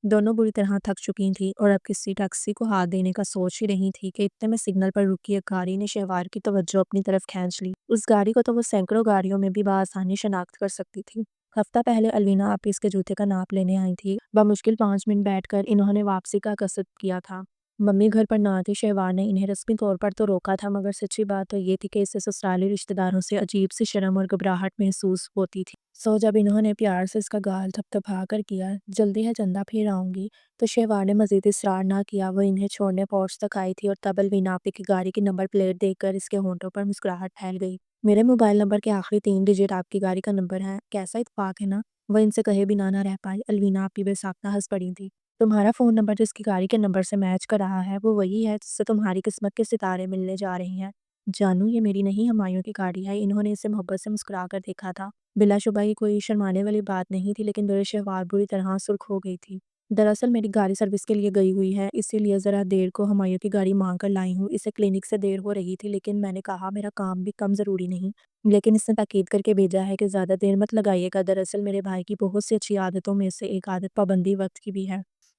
دونوں بری طرح تھک چکی تھیں اور اب کسی ٹیکسی کو ہاتھ دینے کا سوچ ہی رہی تھی کہ اتنے میں سگنل پر رکی ایک گاڑی نے شہوار کی توجہ اپنی طرف کھینچ لی۔ اس گاڑی کو تو وہ سینکڑوں گاڑیوں میں بھی بآسانی شناخت کر سکتی تھی۔ ہفتہ پہلے الوینا آپی اس کے جوتے کا ناپ لینے آئی تھی۔ بمشکل 5 منٹ بیٹھ کر انہوں نے واپسی کا قصد کیا تھا۔ ممی گھر پر نہ تھی۔ شہوار نے انہیں رسمی طور پر تو روکا تھا، مگر سچی بات تو یہ تھی کہ اسے سسرالی رشتہ داروں سے عجیب سی شرم اور گھبراہٹ محسوس ہوتی تھی۔ سو جب انہوں نے پیار سے اس کا گال تھپتھپا کر کیا، جلدی ہے چندا پھر آؤں گی، تو شہوار نے مزید اصرار نہ کیا۔ وہ انہیں چھوڑنے پورچ تک آئی تھی اور تب الوینا آپی کی گاڑی کی نمبر پلیٹ دیکھ کر اس کے ہونٹوں پر مسکراہٹ پھیل گئی۔ میرے موبائل نمبر کے آخری 3 ڈیجٹ آپ کی گاڑی کا نمبر ہے، کیسا اتفاق ہے نا؟ وہ ان سے کہے بنا نہ رہ پائی۔ الوینا آپی بے ساختہ ہنس پڑی تھی۔ تمہارا فون نمبر جس کی گاڑی کے نمبر سے میچ کر رہا ہے وہ وہی ہے جس سے تمہاری قسمت کے ستارے ملنے جا رہے ہیں۔ جانو، یہ میری نہیں ہمایوں کی گاڑی ہے۔ انہوں نے اسے محبت سے مسکرا کر دیکھا تھا۔ بلا شبہ یہ کوئی شرمانے والی بات نہیں تھی، لیکن در شہوار بری طرح سرخ ہو گئی تھی۔ دراصل میری گاڑی سروس کے لیے گئی ہوئی ہے، اسی لیے ذرا دیر کو ہمایوں کی گاڑی مانگ کر لائی ہوں۔ اسے کلینک سے دیر ہو رہی تھی، لیکن میں نے کہا میرا کام بھی کم ضروری نہیں، لیکن اس نے تاکید کر کے بھیجا ہے کہ زیادہ دیر مت لگائیے گا۔ دراصل میرے بھائی کی بہت سی اچھی عادتوں میں سے ایک عادت پابندی وقت کی بھی ہے۔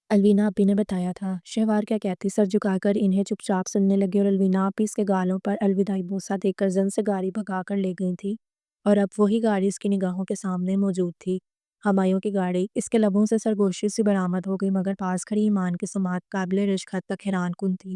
الوینا آپی نے بتایا تھا۔ شہوار کیا کہتی، سر جھکا کر انہیں چپ چاپ سننے لگے اور الوینا آپی اس کے گالوں پر الوداعی بوسہ دے کر زن سے گاڑی بھگا کر لے گئی تھی، اور اب وہی گاڑی اس کی نگاہوں کے سامنے موجود تھی۔ ہمایوں کی گاڑی اس کے لبوں سے سرگوشی سی برآمد ہو گئی، مگر پاس کھڑی ایمان کی سماعت قابل رشک حد تک حیران کن تھی۔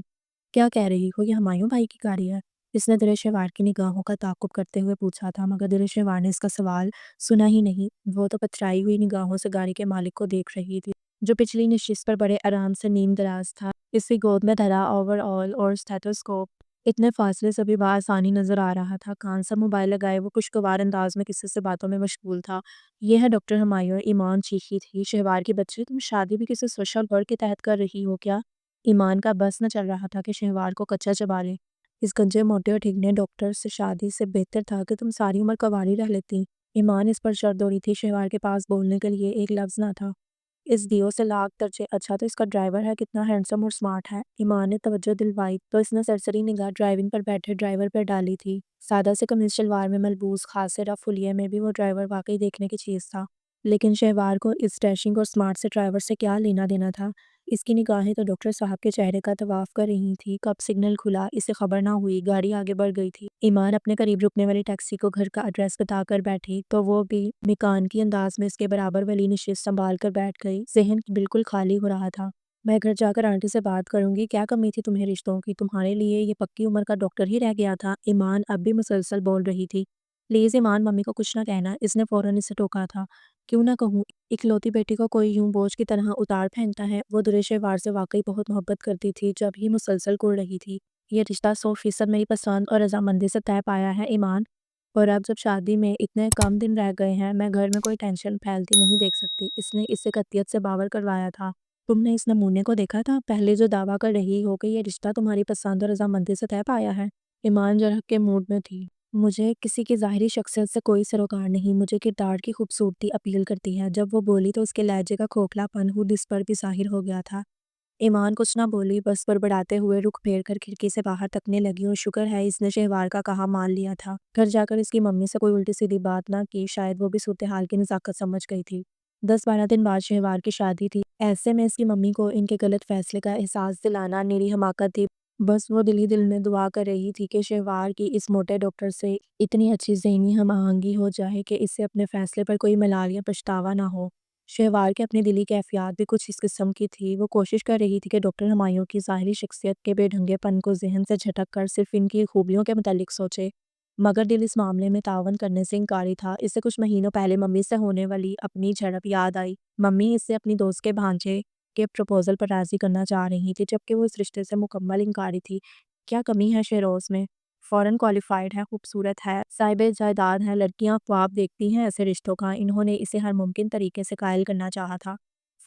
کیا کہہ رہی ہو، یہ ہمایوں بھائی کی گاڑی ہے؟ اس نے در شہوار کی نگاہوں کا تعاقب کرتے ہوئے پوچھا تھا، مگر در شہوار نے اس کا سوال سنا ہی نہیں۔ وہ تو پتھرائی ہوئی نگاہوں سے گاڑی کے مالک کو دیکھ رہی تھی، جو پچھلی نشست پر بڑے آرام سے نیم دراز تھا، اس کی گود میں دھرا اوور آل اور اسٹیتھوسکوپ اتنے فاصلے سے بھی بآسانی نظر آ رہا تھا۔ کان سے موبائل لگائے وہ خوشگوار انداز میں کسی سے باتوں میں مشغول تھا۔ یہ ہے ڈاکٹر ہمایوں، ایمان چیخی تھی۔ شہوار کی بچی، تم شادی بھی کسی سوشل ورک کے تحت کر رہی ہو کیا؟ ایمان کا بس نہ چل رہا تھا کہ شہوار کو کچا چبا لے۔ اس گنجے موٹے اور ٹھیکنے ڈاکٹر سے شادی سے بہتر تھا کہ تم ساری عمر کنواری رہ لیتی۔ ایمان اس پر چڑھ دوڑی تھی۔ شہوار کے پاس بولنے کے لیے ایک لفظ نہ تھا۔ اس دیو سے لاکھ درجے اچھا تو اس کا ڈرائیور ہے، کتنا ہینڈسم اور سمارٹ ہے۔ ایمان نے توجہ دلوائی تو اس نے سرسری نگاہ ڈرائیونگ پر بیٹھے ڈرائیور پر ڈالی تھی۔ سادہ سے قمیض شلوار میں ملبوس خاصے رف حلیے میں بھی وہ ڈرائیور واقعی دیکھنے کی چیز تھا، لیکن شہوار کو اس ڈیشنگ اور سمارٹ سے ڈرائیور سے کیا لینا دینا تھا؟ اس کی نگاہیں تو ڈاکٹر صاحب کے چہرے کا طواف کر رہی تھی۔ کب سگنل کھلا اسے خبر نہ ہوئی، گاڑی آگے بڑھ گئی تھی۔ ایمان اپنے قریب رکنے والی ٹیکسی کو گھر کا ایڈریس بتا کر بیٹھی تو وہ بھی میکانکی انداز میں اس کے برابر والی نشست سنبھال کر بیٹھ گئی۔ ذہن بالکل خالی ہو رہا تھا۔ میں گھر جا کر آنٹی سے بات کروں گی، کیا کمی تھی تمہیں رشتوں کی، تمہارے لیے یہ پکی عمر کا ڈاکٹر ہی رہ گیا تھا۔ ایمان اب بھی مسلسل بول رہی تھی۔ پلیز ایمان، ممی کو کچھ نہ کہنا، اس نے فوراً اسے ٹوکا تھا۔ کیوں نہ کہوں، اکلوتی بیٹی کو کوئی یوں بوجھ کی طرح اتار پھینکتا ہے۔ وہ درے شہوار سے واقعی بہت محبت کرتی تھی، جب ہی مسلسل کڑ رہی تھی۔ یہ رشتہ 100% میری پسند اور رضامندی سے طے پایا ہے ایمان، اور اب جب شادی میں اتنے کم دن رہ گئے ہیں، میں گھر میں کوئی ٹینشن پھیلتی نہیں دیکھ سکتی۔ اس نے اسے قطعیت سے باور کروایا تھا۔ تم نے اس نمونے کو دیکھا تھا پہلے جو دعویٰ کر رہی ہو کہ یہ رشتہ تمہاری پسند اور رضامندی سے طے پایا ہے؟ ایمان جرح کے موڈ میں تھی۔ مجھے کسی کی ظاہری شخصیت سے کوئی سروکار نہیں، مجھے کردار کی خوبصورتی اپیل کرتی ہے۔ جب وہ بولی تو اس کے لہجے کا کھوکھلا پن خود اس پر بھی ظاہر ہو گیا تھا۔ ایمان کچھ نہ بولی، بس بڑبڑاتے ہوئے رخ پھیر کر کھڑکی سے باہر تکنے لگی، اور شکر ہے اس نے شہوار کا کہا مان لیا تھا۔ گھر جا کر اس کی ممی سے کوئی الٹی سیدھی بات نہ کی، شاید وہ بھی صورتحال کی نزاکت سمجھ گئی تھی۔ 10-12 دن بعد شہوار کی شادی تھی، ایسے میں اس کی ممی کو ان کے غلط فیصلے کا احساس دلانا نیری حماقت تھی۔ بس وہ دل ہی دل میں دعا کر رہی تھی کہ شہوار کی اس موٹے ڈاکٹر سے اتنی اچھی ذہنی ہم آہنگی ہو جائے کہ اسے اپنے فیصلے پر کوئی ملال یا پچھتاوا نہ ہو۔ شہوار کی اپنی دلی کیفیات بھی کچھ اس قسم کی تھی۔ وہ کوشش کر رہی تھی کہ ڈاکٹر ہمایوں کی ظاہری شخصیت کے بے ڈھنگے پن کو ذہن سے جھٹک کر صرف ان کی خوبیوں کے متعلق سوچے، مگر دل اس معاملے میں تعاون کرنے سے انکاری تھا۔ اسے کچھ مہینوں پہلے ممی سے ہونے والی اپنی جھڑپ یاد آئی۔ ممی اس سے اپنی دوست کے بھانجے کے پروپوزل پر راضی کرنا چاہ رہی تھی، جبکہ وہ اس رشتے سے مکمل انکاری تھی۔ کیا کمی ہے شہروز میں؟ فوراً کوالیفائڈ ہے، خوبصورت ہے، صاحب جائیداد ہے، لڑکیاں خواب دیکھتی ہیں ایسے رشتوں کا۔ انہوں نے اسے ہر ممکن طریقے سے قائل کرنا چاہا تھا۔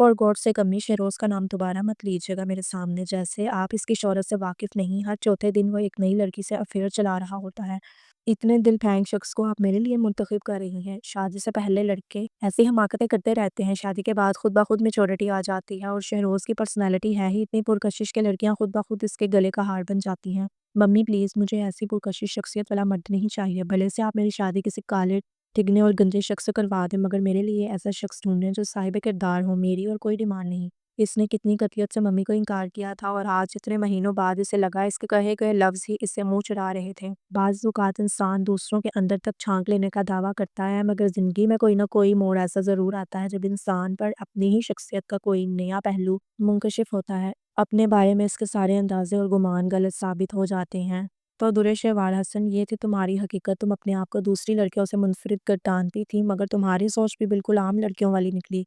فار گاڈ سے کمی، شہروز کا نام دوبارہ مت لیجیے گا میرے سامنے، جیسے آپ اس کی شہرت سے واقف نہیں۔ ہر چوتھے دن وہ ایک نئی لڑکی سے افیئر چلا رہا ہوتا ہے۔ اتنے دل پھینگ شخص کو آپ میرے لیے منتخب کر رہی ہیں۔ شادی سے پہلے لڑکے ایسی حماقتیں کرتے رہتے ہیں، شادی کے بعد خود بخود میچورٹی آ جاتی ہے، اور شہروز کی پرسنالٹی ہے ہی اتنی پرکشش کہ لڑکیاں خود بخود اس کے گلے کا ہار بن جاتی ہیں۔ ممی پلیز، مجھے ایسی پرکشش شخصیت والا مرد نہیں چاہیے، بھلے سے آپ میری شادی کسی کالے ٹگنے اور گندے شخص سے کروا دیں، مگر میرے لیے ایسا شخص ڈھونڈیں جو صاحب کردار ہو۔ میری اور کوئی ڈیمانڈ نہیں۔ اس نے کتنی قطعیت سے ممی کو انکار کیا تھا، اور آج اتنے مہینوں بعد اسے لگا اس کے کہے گئے لفظ ہی اسے منہ چڑھا رہے تھے۔ بعض اوقات انسان دوسروں کے اندر تک چھانک لینے کا دعویٰ کرتا ہے، مگر زندگی میں کوئی نہ کوئی موڑ ایسا ضرور آتا ہے جب انسان پر اپنی ہی شخصیت کا کوئی نیا پہلو منکشف ہوتا ہے۔ اپنے بارے میں اس کے سارے اندازے اور گمان غلط ثابت ہو جاتے ہیں۔ تو درے شہوار حسن، یہ تھی تمہاری حقیقت۔ تم اپنے آپ کو دوسری لڑکیوں سے منفرد گردانتی تھی، مگر تمہاری سوچ بھی بالکل عام لڑکیوں والی نکلی۔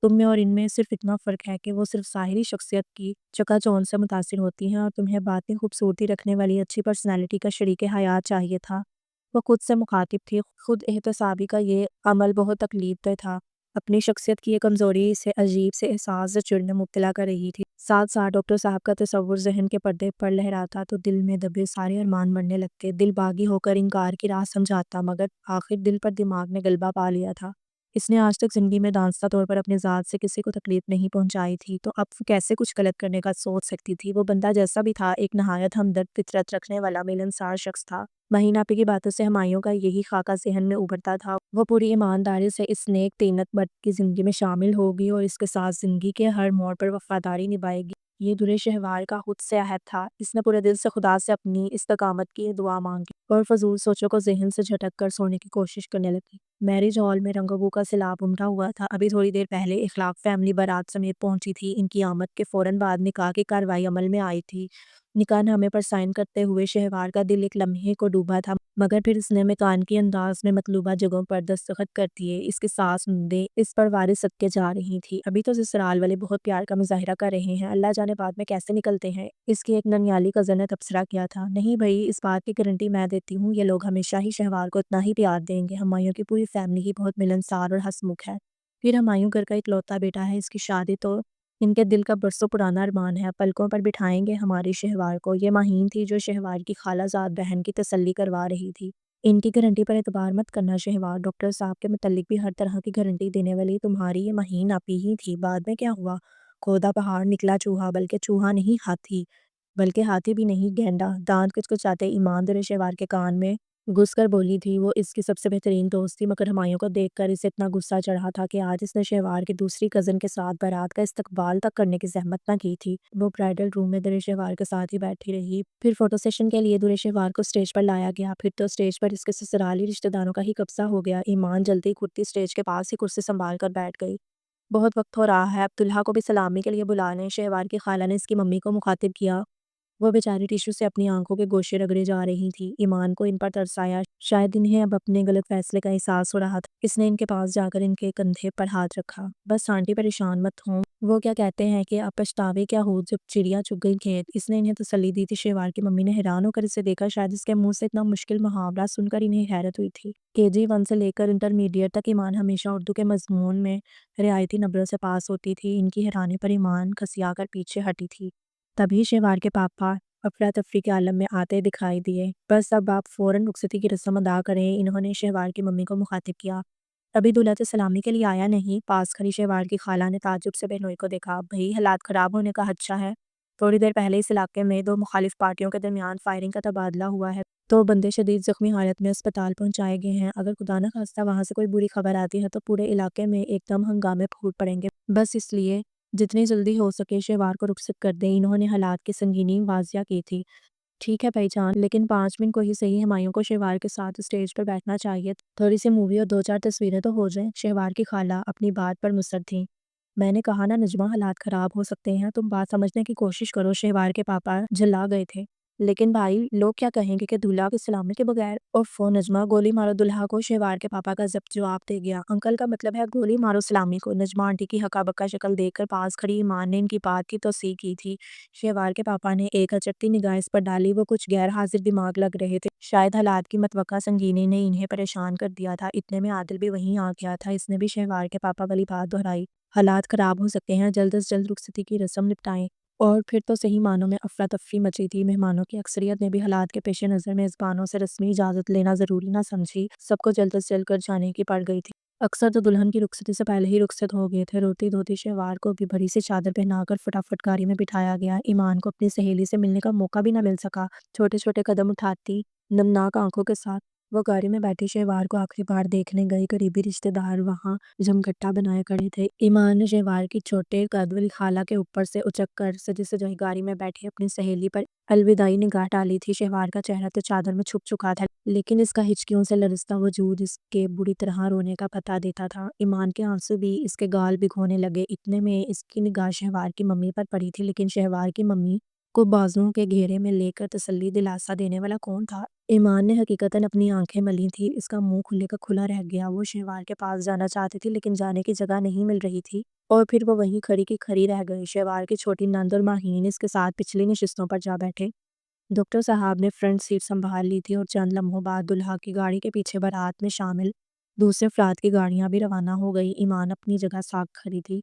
تم میں اور ان میں صرف اتنا فرق ہے کہ وہ صرف ظاہری شخصیت کی چکا چوند سے متاثر ہوتی ہیں، اور تمہیں باطنی خوبصورتی رکھنے والی اچھی پرسنالٹی کا شریک حیات چاہیے تھا۔ وہ خود سے مخاطب تھی۔ خود احتسابی کا یہ عمل بہت تکلیف دہ تھا۔ اپنی شخصیت کی یہ کمزوری اسے عجیب سے احساس سے چڑ میں مبتلا کر رہی تھی۔ ساتھ ساتھ ڈاکٹر صاحب کا تصور ذہن کے پردے پر لہراتا تو دل میں دبے سارے ارمان مرنے لگتے۔ دل باغی ہو کر انکار کی راہ سمجھاتا، مگر آخر دل پر دماغ نے غلبہ پا لیا تھا۔ اس نے آج تک زندگی میں دانستہ طور پر اپنے ذات سے کسی کو تکلیف نہیں پہنچائی تھی، تو اب وہ کیسے کچھ غلط کرنے کا سوچ سکتی تھی؟ وہ بندہ جیسا بھی تھا، ایک نہایت ہمدرد فطرت رکھنے والا ملنسار شخص تھا۔ مہینہ پہ کی باتوں سے ہمایوں کا یہی خاکہ ذہن میں ابھرتا تھا۔ وہ پوری ایمانداری سے اس نیک طینت مرد کی زندگی میں شامل ہوگی، اور اس کے ساتھ زندگی کے ہر موڑ پر وفاداری نبھائے گی۔ یہ درے شہوار کا خود سے عہد تھا۔ اس نے پورے دل سے خدا سے اپنی استقامت کی دعا مانگی، اور فضول سوچوں کو ذہن سے جھٹک کر سونے کی کوشش کرنے لگی۔ میرج ہال میں رنگ و بو کا سیلاب امٹا ہوا تھا۔ ابھی تھوڑی دیر پہلے اخلاق فیملی بارات سمیت پہنچی تھی۔ ان کی آمد کے فوراً بعد نکاح کی کارروائی عمل میں آئی تھی۔ نکاح نامے پر سائن کرتے ہوئے شہوار کا دل ایک لمحے کو ڈوبا تھا، مگر پھر اس نے مکانکی انداز میں مطلوبہ جگہوں پر دستخط کر دیے۔ اس کی ساس نندیں اس پر وارث صدقے جا رہی تھی۔ ابھی تو سسرال والے بہت پیار کا مظاہرہ کر رہے ہیں، اللہ جانے بعد میں کیسے نکلتے ہیں۔ اس کی ایک ننیالی کزن نے تبصرہ کیا تھا۔ نہیں بھائی، اس بات کی گارنٹی میں دیتی ہوں، یہ لوگ ہمیشہ ہی شہوار کو اتنا ہی پیار دیں گے۔ ہمایوں کی پوری فیملی ہی بہت ملنسار اور ہنسمکھ ہے۔ پھر ہمایوں گھر کا اکلوتا بیٹا ہے، اس کی شادی تو ان کے دل کا برسوں پرانا ارمان ہے۔ پلکوں پر بٹھائیں گے ہماری شہوار کو۔ یہ مہین تھی جو شہوار کی خالہ زاد بہن کی تسلی کروا رہی تھی۔ ان کی گارنٹی پر اعتبار مت کرنا شہوار، ڈاکٹر صاحب کے متعلق بھی ہر طرح کی گارنٹی دینے والی تمہاری یہ مہین آپی ہی تھی۔ بعد میں کیا ہوا؟ کھودا پہاڑ نکلا چوہا، بلکہ چوہا نہیں ہاتھی، بلکہ ہاتھی بھی نہیں گینڈا۔ دانت کچکچاتے ایمان درے شہوار کے کان میں گھس کر بولی تھی۔ وہ اس کی سب سے بہترین دوست تھی، مگر ہمایوں کو دیکھ کر اسے اتنا غصہ چڑھا تھا کہ آج اس نے شہوار کی دوسری کزن کے ساتھ بارات کا استقبال تک کرنے کی زحمت نہ کی تھی۔ وہ برائڈل روم میں درے شہوار کے ساتھ ہی بیٹھی رہی۔ پھر فوٹو سیشن کے لیے درے شہوار کو سٹیج پر لایا گیا۔ پھر تو سٹیج پر اس کے سسرالی رشتہ داروں کا ہی قبضہ ہو گیا۔ ایمان جلدی کھٹتی سٹیج کے پاس ہی کرسی سنبھال کر بیٹھ گئی۔ بہت وقت ہو رہا ہے، اب دلہا کو بھی سلامی کے لیے بلا لیں۔ شہوار کی خالہ نے اس کی ممی کو مخاطب کیا۔ وہ بیچاری ٹیشو سے اپنی آنکھوں کے گوشے رگڑے جا رہی تھی۔ ایمان کو ان پر ترس آیا، شاید انہیں اب اپنے غلط فیصلے کا احساس ہو رہا تھا۔ اس نے ان کے پاس جا کر ان کے کندھے پر ہاتھ رکھا۔ بس آنٹی پریشان مت ہوں، وہ کیا کہتے ہیں کہ اب پچھتاوے کیا ہو جب چڑیا چگ گئی کھیت۔ اس نے انہیں تسلی دی تھی۔ شہوار کی ممی نے حیران ہو کر اسے دیکھا، شاید اس کے منہ سے اتنا مشکل محاورہ سن کر انہیں حیرت ہوئی تھی۔ KG 1 سے لے کر انٹرمیڈیٹ تک ایمان ہمیشہ اردو کے مضمون میں رعایتی نمبروں سے پاس ہوتی تھی۔ ان کی حیرانی پر ایمان کھسیا کر پیچھے ہٹی تھی۔ تبھی شہوار کے پاپا افراتفری کے عالم میں آتے دکھائی دیے۔ بس اب آپ فوراً رخصتی کی رسم ادا کریں، انہوں نے شہوار کی ممی کو مخاطب کیا۔ ابھی دولہا تو سلامی کے لیے آیا نہیں؟ پاس کھڑی شہوار کی خالہ نے تعجب سے بہنوئی کو دیکھا۔ بھئی حالات خراب ہونے کا خدشہ ہے، تھوڑی دیر پہلے اس علاقے میں 2 مخالف پارٹیوں کے درمیان فائرنگ کا تبادلہ ہوا ہے، تو بندے شدید زخمی حالت میں اسپتال پہنچائے گئے ہیں۔ اگر خدا نخواستہ وہاں سے کوئی بری خبر آتی ہے تو پورے علاقے میں ایک دم ہنگامے پھوٹ پڑیں گے۔ بس اس لیے جتنی جلدی ہو سکے شہوار کو رخصت کر دیں، انہوں نے حالات کی سنگینی واضح کی تھی۔ ٹھیک ہے بھائی جان، لیکن 5 منٹ کو ہی صحیح ہمایوں کو شہوار کے ساتھ اسٹیج پر بیٹھنا چاہیے، تھوڑی سی مووی اور 2-4 تصویریں تو ہو جائیں۔ شہوار کی خالہ اپنی بات پر مصر تھیں۔ میں نے کہا نا نجمہ، حالات خراب ہو سکتے ہیں، تم بات سمجھنے کی کوشش کرو۔ شہوار کے پاپا جھلا گئے تھے۔ لیکن بھائی لوگ کیا کہیں گے کہ دولہا کی سلامی کے بغیر؟ اوفو نجمہ، گولی مارو دولہا کو، شہوار کے پاپا کا ضبط جواب دے گیا۔ انکل کا مطلب ہے گولی مارو سلامی کو؟ نجمہ آنٹی کی ہکا بکا شکل دیکھ کر پاس کھڑی ایمان نے ان کی بات کی توثیق کی تھی۔ شہوار کے پاپا نے ایک اچٹتی نگاہ اس پر ڈالی، وہ کچھ غیر حاضر دماغ لگ رہے تھے۔ شاید حالات کی متوقع سنگینی نے انہیں پریشان کر دیا تھا۔ اتنے میں عادل بھی وہیں آ گیا تھا۔ اس نے بھی شہوار کے پاپا والی بات دہرائی، حالات خراب ہو سکتے ہیں، جلد از جلد رخصتی کی رسم نپٹائیں۔ اور پھر تو صحیح معنوں میں افراتفری مچی تھی۔ مہمانوں کی اکثریت نے بھی حالات کے پیش نظر میزبانوں سے رسمی اجازت لینا ضروری نہ سمجھی۔ سب کو جلد از جلد کر جانے کی پڑ گئی تھی۔ اکثر تو دلہن کی رخصتی سے پہلے ہی رخصت ہو گئے تھے۔ روتی دھوتی شہوار کو بھی بڑی سی چادر پہنا کر فٹافٹ گاڑی میں بٹھایا گیا۔ ایمان کو اپنی سہیلی سے ملنے کا موقع بھی نہ مل سکا۔ چھوٹے چھوٹے قدم اٹھاتی نمناک آنکھوں کے ساتھ وہ گاڑی میں بیٹھی شہوار کو آخری بار دیکھنے گئی۔ قریبی رشتہ دار وہاں جمگھٹا بنائے کھڑے تھے۔ ایمان نے شہوار کی چھوٹے قد والی خالہ کے اوپر سے اچک کر سجی سجائی گاڑی میں بیٹھی اپنی سہیلی پر الوداعی نگاہ ڈالی تھی۔ شہوار کا چہرہ تو چادر میں چھپ چکا تھا، لیکن اس کا ہچکیوں سے لرزتا وجود اس کے بری طرح رونے کا پتہ دیتا تھا۔ ایمان کے آنسو بھی اس کے گال بھگونے لگے۔ اتنے میں اس کی نگاہ شہوار کی ممی پر پڑی تھی، لیکن شہوار کی ممی کو بازوؤں کے گھیرے میں لے کر تسلی دلاسا دینے والا کون تھا؟ ایمان نے حقیقتاً اپنی آنکھیں ملی تھی۔ اس کا منہ کھلے کا کھلا رہ گیا۔ وہ شہوار کے پاس جانا چاہتی تھی، لیکن جانے کی جگہ نہیں مل رہی تھی، اور پھر وہ وہیں کھڑی کی کھڑی رہ گئی۔ شہوار کی چھوٹی نند اور ماہین اس کے ساتھ پچھلی نشستوں پر جا بیٹھے۔ ڈاکٹر صاحب نے فرنٹ سیٹ سنبھال لی تھی، اور چند لمحوں بعد دولہا کی گاڑی کے پیچھے بارات میں شامل دوسرے افراد کی گاڑیاں بھی روانہ ہو گئی۔ ایمان اپنی جگہ ساکھ کھڑی تھی،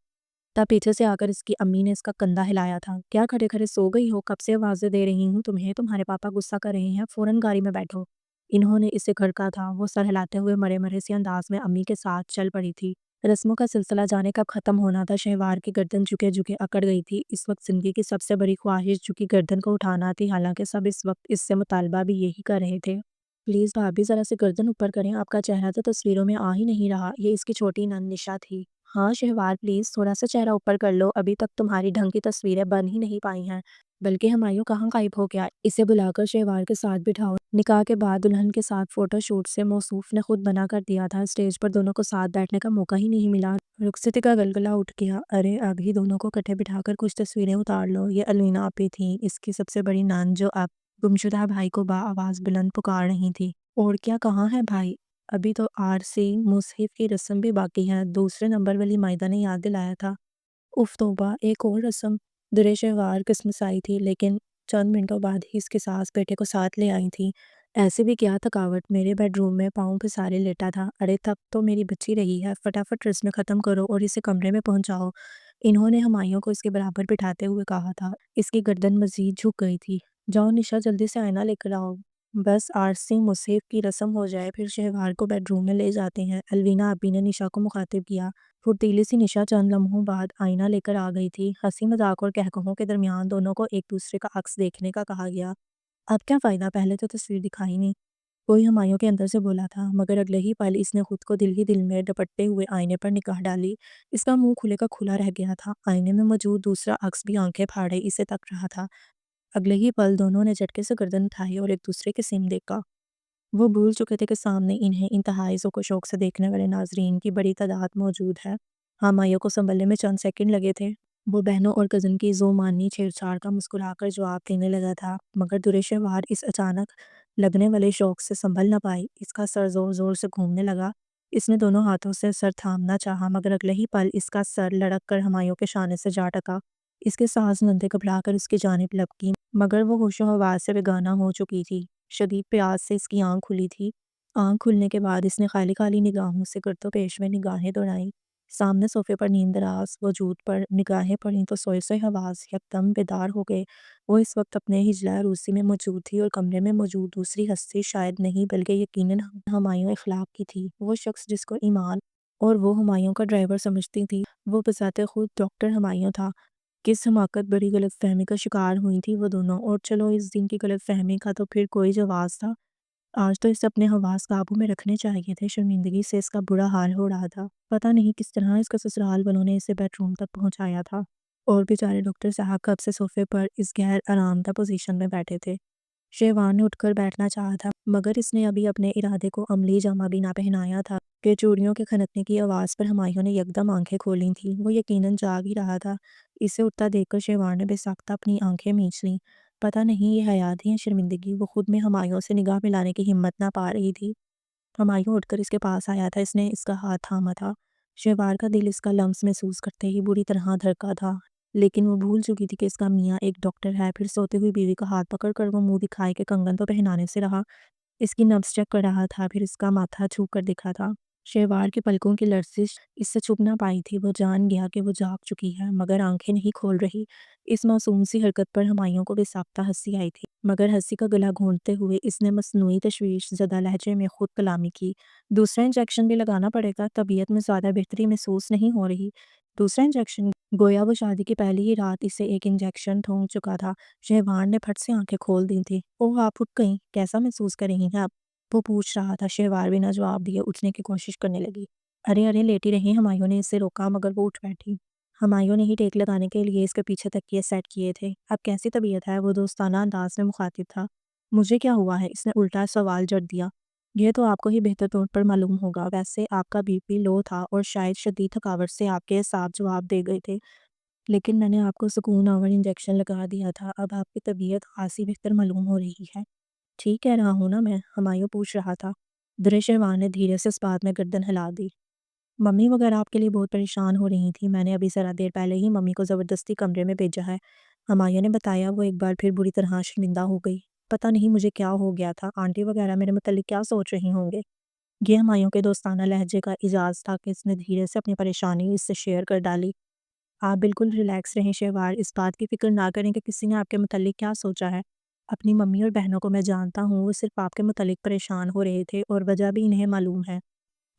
تب پیچھے سے آ کر اس کی امی نے اس کا کندھا ہلایا تھا۔ کیا کھڑے کھڑے سو گئی ہو؟ کب سے آوازیں دے رہی ہوں تمہیں، تمہارے پاپا غصہ کر رہے ہیں، فوراً گاڑی میں بیٹھو۔ انہوں نے اسے گھڑکا تھا۔ وہ سر ہلاتے ہوئے مرے مرے سے انداز میں امی کے ساتھ چل پڑی تھی۔ رسموں کا سلسلہ جانے کب ختم ہونا تھا۔ شہوار کی گردن جھکے جھکے اکڑ گئی تھی۔ اس وقت زندگی کی سب سے بڑی خواہش جھکی گردن کو اٹھانا تھی، حالانکہ سب اس وقت اس سے مطالبہ بھی یہی کر رہے تھے۔ پلیز بھابھی ذرا سی گردن اوپر کریں، آپ کا چہرہ تو تصویروں میں آ ہی نہیں رہا۔ یہ اس کی چھوٹی نند نشا تھی۔ ہاں شہوار پلیز تھوڑا سا چہرہ اوپر کر لو، ابھی تک تمہاری ڈھنگ کی تصویریں بن ہی نہیں پائی ہیں۔ بلکہ ہمایوں کہاں غائب ہو گیا؟ اسے بلا کر شہوار کے ساتھ بٹھاؤ۔ نکاح کے بعد دلہن کے ساتھ فوٹو شوٹ سے موصوف نے خود منع کر دیا تھا۔ اسٹیج پر دونوں کو ساتھ بیٹھنے کا موقع ہی نہیں ملا۔ رخصتی کا گلگلہ اٹھ گیا۔ ارے اب ہی دونوں کو کٹھے بٹھا کر کچھ تصویریں اتار لو۔ یہ الوینا آپی تھیں، اس کی سب سے بڑی نند، جو اب گمشدہ بھائی کو آواز بلند پکار رہی تھی۔ اور کیا کہاں ہے بھائی؟ ابھی تو عارسی مصحف کی رسم بھی باقی ہے، دوسرے نمبر والی مائدہ نے یاد دلایا تھا۔ اف توبہ، ایک اور رسم؟ درے شہوار کسمسائی تھی، لیکن چند منٹوں بعد ہی اس کے ساس بیٹے کو ساتھ لے آئی تھی۔ ایسے بھی کیا تھکاوٹ، میرے بیڈ روم میں پاؤں پسارے لیٹا تھا۔ ارے تھک تو میری بچی رہی ہے، فٹافٹ رسم ختم کرو اور اسے کمرے میں پہنچاؤ، انہوں نے ہمایوں کو اس کے برابر بٹھاتے ہوئے کہا تھا۔ اس کی گردن مزید جھک گئی تھی۔ جاؤ نشا، جلدی سے آئینہ لے کر آؤ، بس عارسی مصحف کی رسم ہو جائے، پھر شہوار کو بیڈ روم میں لے جاتے ہیں۔ الوینا آپی نے نشا کو مخاطب کیا۔ پھرتیلی سی نشا چند لمحوں بعد آئینہ لے کر آ گئی تھی۔ ہنسی مذاق اور قہقہوں کے درمیان دونوں کو ایک دوسرے کا عکس دیکھنے کا کہا گیا۔ اب کیا فائدہ، پہلے تو تصویر دکھائی نہیں، کوئی ہمایوں کے اندر سے بولا تھا، مگر اگلے ہی پل اس نے خود کو دل ہی دل میں ڈپٹتے ہوئے آئینے پر نگاہ ڈالی۔ اس کا منہ کھلے کا کھلا رہ گیا تھا۔ آئینے میں موجود دوسرا عکس بھی آنکھیں پھاڑے اسے تک رہا تھا۔ اگلے ہی پل دونوں نے جھٹکے سے گردن اٹھائی اور ایک دوسرے کے سیم دیکھا۔ وہ بھول چکے تھے کہ سامنے انہیں انتہائی ذوق و شوق سے دیکھنے والے ناظرین کی بڑی تعداد موجود ہے۔ ہمایوں کو سنبھلنے میں چند سیکنڈ لگے تھے۔ وہ بہنوں اور کزن کی زومانی چھیڑ چھاڑ کا مسکرا کر جواب دینے لگا تھا، مگر درشہوار اس اچانک لگنے والے شوق سے سنبھل نہ پائی۔ اس کا سر زور زور سے گھومنے لگا۔ اس نے دونوں ہاتھوں سے سر تھامنا چاہا، مگر اگلے ہی پل اس کا سر لڑک کر ہمایوں کے شانے سے جا ٹکا۔ اس کے سانس نندے گھبرا کر اس کی جانب لپکی، مگر وہ ہوش و حواس سے بیگانہ ہو چکی تھی۔ شدید پیاس سے اس کی آنکھ کھلی تھی۔ آنکھ کھلنے کے بعد اس نے خالی خالی نگاہوں سے گرد و پیش میں نگاہیں دوڑائیں۔ سامنے صوفے پر نیم دراز وجود پر نگاہیں پڑیں تو سوئے سوئے حواس یکدم بیدار ہو گئے۔ وہ اس وقت اپنے ہجلہ عروسی میں موجود تھی اور کمرے میں موجود دوسری ہستی شاید نہیں بلکہ یقیناً ہمایوں اخلاق کی تھی، وہ شخص جس کو ایمان اور وہ ہمایوں کا ڈرائیور سمجھتی تھی۔ وہ بذات خود ڈاکٹر ہمایوں تھا۔ کس حماقت بڑی غلط فہمی کا شکار ہوئی تھی وہ دونوں، اور چلو اس دن کی غلط فہمی کا تو پھر کوئی جواز تھا۔ آج تو اسے اپنے حواس قابو میں رکھنے چاہیے تھے۔ شرمندگی سے اس کا برا حال ہو رہا تھا۔ پتہ نہیں کس طرح اس کا سسرال والوں نے اسے بیڈ روم تک پہنچایا تھا، اور بیچارے ڈاکٹر صاحب کب سے صوفے پر اس غیر آرام دہ پوزیشن میں بیٹھے تھے۔ شہوار نے اٹھ کر بیٹھنا چاہا تھا، مگر اس نے ابھی اپنے ارادے کو عملی جامہ بھی نہ پہنایا تھا کہ چوڑیوں کے کھنکنے کی آواز پر ہمایوں نے یکدم آنکھیں کھولی تھیں۔ وہ یقیناً جاگ ہی رہا تھا۔ اسے اٹھتا دیکھ کر شہوار نے بے ساختہ اپنی آنکھیں مینچ لیں۔ پتہ نہیں یہ حیا تھی یا شرمندگی، وہ خود میں ہمایوں سے نگاہ ملانے کی ہمت نہ پا رہی تھی۔ ہمایوں اٹھ کر اس کے پاس آیا تھا۔ اس نے اس کا ہاتھ تھاما تھا۔ شہوار کا دل اس کا لمس محسوس کرتے ہی بری طرح دھڑکا تھا، لیکن وہ بھول چکی تھی کہ اس کا میاں ایک ڈاکٹر ہے۔ پھر سوتی ہوئی بیوی کا ہاتھ پکڑ کر وہ منہ دکھائے کہ کنگن تو پہنانے سے رہا۔ اس کی نبض چیک کر رہا تھا، پھر اس کا ماتھا چھو کر دیکھا تھا۔ شہوار کے پلکوں کی لرزش اس سے چھپ نہ پائی تھی۔ وہ جان گیا کہ وہ جاگ چکی ہے، مگر آنکھیں نہیں کھول رہی۔ اس معصوم سی حرکت پر ہمایوں کو بے ساختہ ہنسی آئی تھی، مگر ہنسی کا گلا گھونٹتے ہوئے اس نے مصنوعی تشویش زدہ لہجے میں خود کلامی کی۔ دوسرا انجیکشن بھی لگانا پڑے گا؟ طبیعت میں زیادہ بہتری محسوس نہیں ہو رہی؟ دوسرا انجیکشن؟ گویا وہ شادی کی پہلی ہی رات اسے ایک انجیکشن ٹھونک چکا تھا۔ شہوار نے پھٹ سے آنکھیں کھول دی تھی۔ اوہ، آپ اٹھ گئیں، کیسا محسوس کر رہی ہیں آپ؟ وہ پوچھ رہا تھا۔ شہوار بنا جواب دیے اٹھنے کی کوشش کرنے لگی۔ ارے لیٹی رہیں۔ ہمایوں نے اسے روکا، مگر وہ اٹھ بیٹھی۔ ہمایوں نے ہی ٹیک لگانے کے لیے اس کے پیچھے تکیے سیٹ کیے تھے۔ اب کیسی طبیعت ہے؟ وہ دوستانہ انداز میں مخاطب تھا۔ مجھے کیا ہوا ہے؟ اس نے الٹا سوال جڑ دیا۔ یہ تو آپ کو ہی بہتر طور پر معلوم ہوگا۔ ویسے آپ کا بی پی لو تھا اور شاید شدید تھکاوٹ سے آپ کے اعصاب جواب دے گئے تھے، لیکن میں نے آپ کو سکون آور انجیکشن لگا دیا تھا۔ اب آپ کی طبیعت خاصی بہتر معلوم ہو رہی ہے۔ ٹھیک کہہ رہا ہوں نا میں؟ ہمایوں پوچھ رہا تھا۔ درشہوار نے دھیرے سے اس بات میں گردن ہلا دی۔ ممی وغیرہ آپ کے لیے بہت پریشان ہو رہی تھی۔ میں نے ابھی ذرا دیر پہلے ہی ممی کو زبردستی کمرے میں بھیجا ہے، ہمایوں نے بتایا۔ وہ ایک بار پھر بری طرح شرمندہ ہو گئی۔ پتہ نہیں مجھے کیا ہو گیا تھا، آنٹی وغیرہ میرے متعلق کیا سوچ رہی ہوں گے؟ یہ ہمایوں کے دوستانہ لہجے کا اعزاز تھا کہ اس نے دھیرے سے اپنی پریشانی اس سے شیئر کر ڈالی۔ آپ بالکل ریلیکس رہیں شہوار، اس بات کی فکر نہ کریں کہ کسی نے آپ کے متعلق کیا سوچا ہے۔ اپنی ممی اور بہنوں کو میں جانتا ہوں، وہ صرف آپ کے متعلق پریشان ہو رہے تھے، اور وجہ بھی انہیں معلوم ہے۔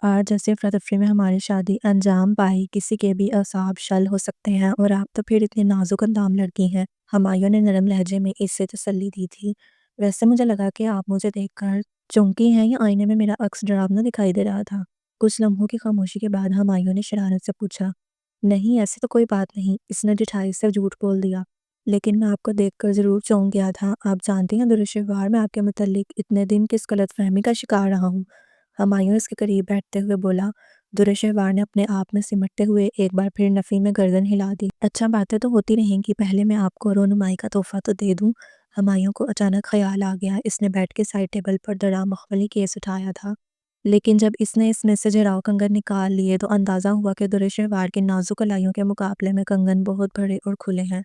آج ایسے افراتفری میں ہماری شادی انجام پائی، کسی کے بھی اعصاب شل ہو سکتے ہیں، اور آپ تو پھر اتنی نازک اندام لڑکی ہیں۔ ہمایوں نے نرم لہجے میں اس سے تسلی دی تھی۔ ویسے مجھے لگا کہ آپ مجھے دیکھ کر چونکی ہیں یا آئینے میں میرا عکس ڈراؤنا دکھائی دے رہا تھا؟ کچھ لمحوں کی خاموشی کے بعد ہمایوں نے شرارت سے پوچھا۔ نہیں، ایسی تو کوئی بات نہیں، اس نے ڈٹھائی سے جھوٹ بول دیا۔ لیکن میں آپ کو دیکھ کر ضرور چونک گیا تھا۔ آپ جانتی ہیں درشہوار، میں آپ کے متعلق اتنے دن کس غلط فہمی کا شکار رہا ہوں؟ ہمایوں اس کے قریب بیٹھتے ہوئے بولا۔ درشہوار نے اپنے آپ میں سمٹتے ہوئے ایک بار پھر نفی میں گردن ہلا دی۔ اچھا، باتیں تو ہوتی رہیں گی، پہلے میں آپ کو رونمائی کا تحفہ تو دے دوں۔ ہمایوں کو اچانک خیال آ گیا۔ اس نے بیٹھ کے سائڈ ٹیبل پر دڑا مخملی کیس اٹھایا تھا، لیکن جب اس نے اس میں سے جراؤ کنگن نکال لیے تو اندازہ ہوا کہ درشہوار کے نازک کلائیوں کے مقابلے میں کنگن بہت بڑے اور کھلے ہیں۔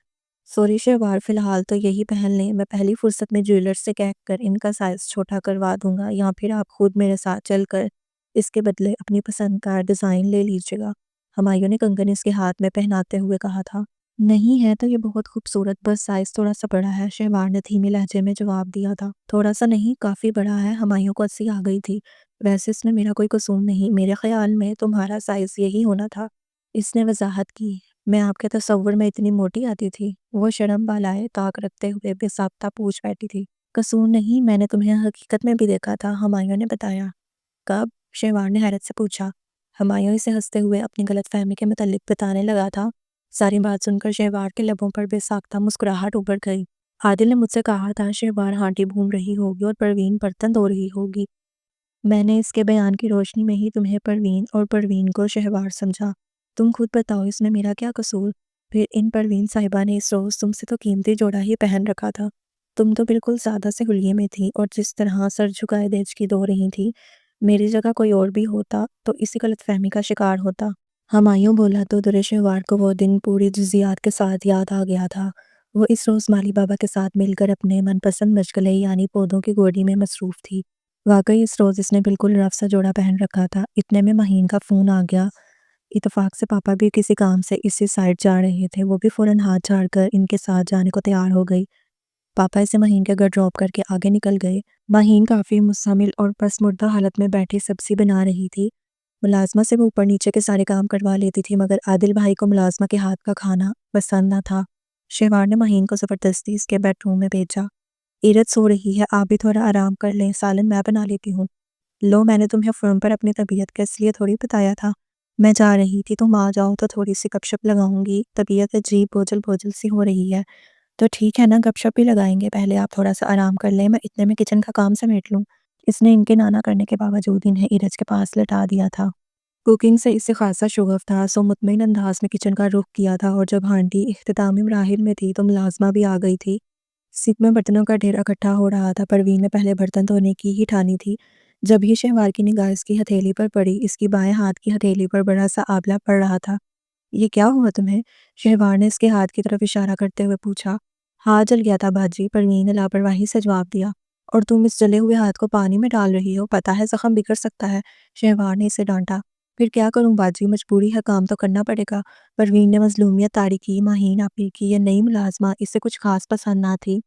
سوری شہوار، فی الحال تو یہی پہن لیں، میں پہلی فرصت میں جیولر سے کہہ کر ان کا سائز چھوٹا کروا دوں گا، یا پھر آپ خود میرے ساتھ چل کر اس کے بدلے اپنی پسند کا ڈیزائن لے لیجیے گا۔ ہمایوں نے کنگن اس کے ہاتھ میں پہناتے ہوئے کہا تھا۔ نہیں ہے تو یہ بہت خوبصورت، بس سائز تھوڑا سا بڑا ہے، شہوار نے دھیمے لہجے میں جواب دیا تھا۔ تھوڑا سا نہیں، کافی بڑا ہے۔ ہمایوں کو ہنسی آ گئی تھی۔ ویسے اس میں میرا کوئی قصور نہیں، میرے خیال میں تمہارا سائز یہی ہونا تھا، اس نے وضاحت کی۔ میں آپ کے تصور میں اتنی موٹی آتی تھی؟ وہ شرم بالائے طاق رکھتے ہوئے بے ساختہ پوچھ بیٹھی تھی۔ قصور نہیں، میں نے تمہیں حقیقت میں بھی دیکھا تھا، ہمایوں نے بتایا۔ کب؟ شہوار نے حیرت سے پوچھا۔ ہمایوں اسے ہنستے ہوئے اپنی غلط فہمی کے متعلق بتانے لگا تھا۔ ساری بات سن کر شہوار کے لبوں پر بے ساختہ مسکراہٹ ابھر گئی۔ عادل نے مجھ سے کہا تھا شہوار ہانٹی بھون رہی ہوگی اور پروین برتن دھو رہی ہوگی۔ میں نے اس کے بیان کی روشنی میں ہی تمہیں پروین اور پروین کو شہوار سمجھا۔ تم خود بتاؤ، اس میں میرا کیا قصور؟ پھر ان پروین صاحبہ نے اس روز تم سے تو قیمتی جوڑا ہی پہن رکھا تھا، تم تو بالکل سادہ سے حلیے میں تھی اور جس طرح سر جھکائے دیچ کی دو رہی تھی، میری جگہ کوئی اور بھی ہوتا تو اسی غلط فہمی کا شکار ہوتا۔ ہمایوں بولا تو درے شہوار کو وہ دن پوری جزیات کے ساتھ یاد آ گیا تھا۔ وہ اس روز مالی بابا کے ساتھ مل کر اپنے من پسند مشغلے یعنی پودوں کی گوڈی میں مصروف تھی۔ واقعی اس روز اس نے بالکل رف سا جوڑا پہن رکھا تھا۔ اتنے میں مہین کا فون آ گیا۔ اتفاق سے پاپا بھی کسی کام سے اسی سائڈ جا رہے تھے، وہ بھی فوراً ہاتھ جھاڑ کر ان کے ساتھ جانے کو تیار ہو گئی۔ پاپا اسے مہین کے گھر ڈراپ کر کے آگے نکل گئے۔ مہین کافی مستعمل اور پس مردہ حالت میں بیٹھی سبزی بنا رہی تھی۔ ملازمہ سے وہ اوپر نیچے کے سارے کام کروا لیتی تھی، مگر عادل بھائی کو ملازمہ کے ہاتھ کا کھانا پسند نہ تھا۔ شہوار نے مہین کو زبردستی اس کے بیڈ روم میں بھیجا۔ ایرت سو رہی ہے، آپ بھی تھوڑا آرام کر لیں، سالن میں بنا لیتی ہوں۔ لو، میں نے تمہیں فون پر اپنی طبیعت کا اس لیے تھوڑی بتایا تھا، میں جا رہی تھی، تم آ جاؤ تو تھوڑی سی گپ شپ لگاؤں گی، طبیعت عجیب بوجھل بوجھل سی ہو رہی ہے۔ تو ٹھیک ہے نا، گپ شپ بھی لگائیں گے، پہلے آپ تھوڑا سا آرام کر لیں، میں اتنے میں کچن کا کام سمیٹ لوں۔ اس نے انکار کرنے کے باوجود انہیں ایرج کے پاس لٹا دیا تھا۔ کوکنگ سے اسے خاصا شغف تھا، سو مطمئن انداز میں کچن کا رخ کیا تھا، اور جب ہانڈی اختتامی مراحل میں تھی تو ملازمہ بھی آ گئی تھی۔ سنک میں برتنوں کا ڈھیر اکٹھا ہو رہا تھا۔ پروین نے پہلے برتن دھونے کی ہی ٹھانی تھی، جب ہی شہوار کی نگاہ اس کی ہتھیلی پر پڑی۔ اس کی بائیں ہاتھ کی ہتھیلی پر بڑا سا آبلہ پڑ رہا تھا۔ یہ کیا ہوا تمہیں؟ شہوار نے اس کے ہاتھ کی طرف اشارہ کرتے ہوئے پوچھا۔ ہاتھ جل گیا تھا باجی، پروین نے لاپرواہی سے جواب دیا۔ اور تم اس جلے ہوئے ہاتھ کو پانی میں ڈال رہی ہو، پتہ ہے زخم بگڑ سکتا ہے، شہوار نے اسے ڈانٹا۔ پھر کیا کروں باجی، مجبوری ہے، کام تو کرنا پڑے گا، پروین نے مظلومیت طاری کی۔ مہین آپی کی یہ نئی ملازمہ اسے کچھ خاص پسند نہ تھی۔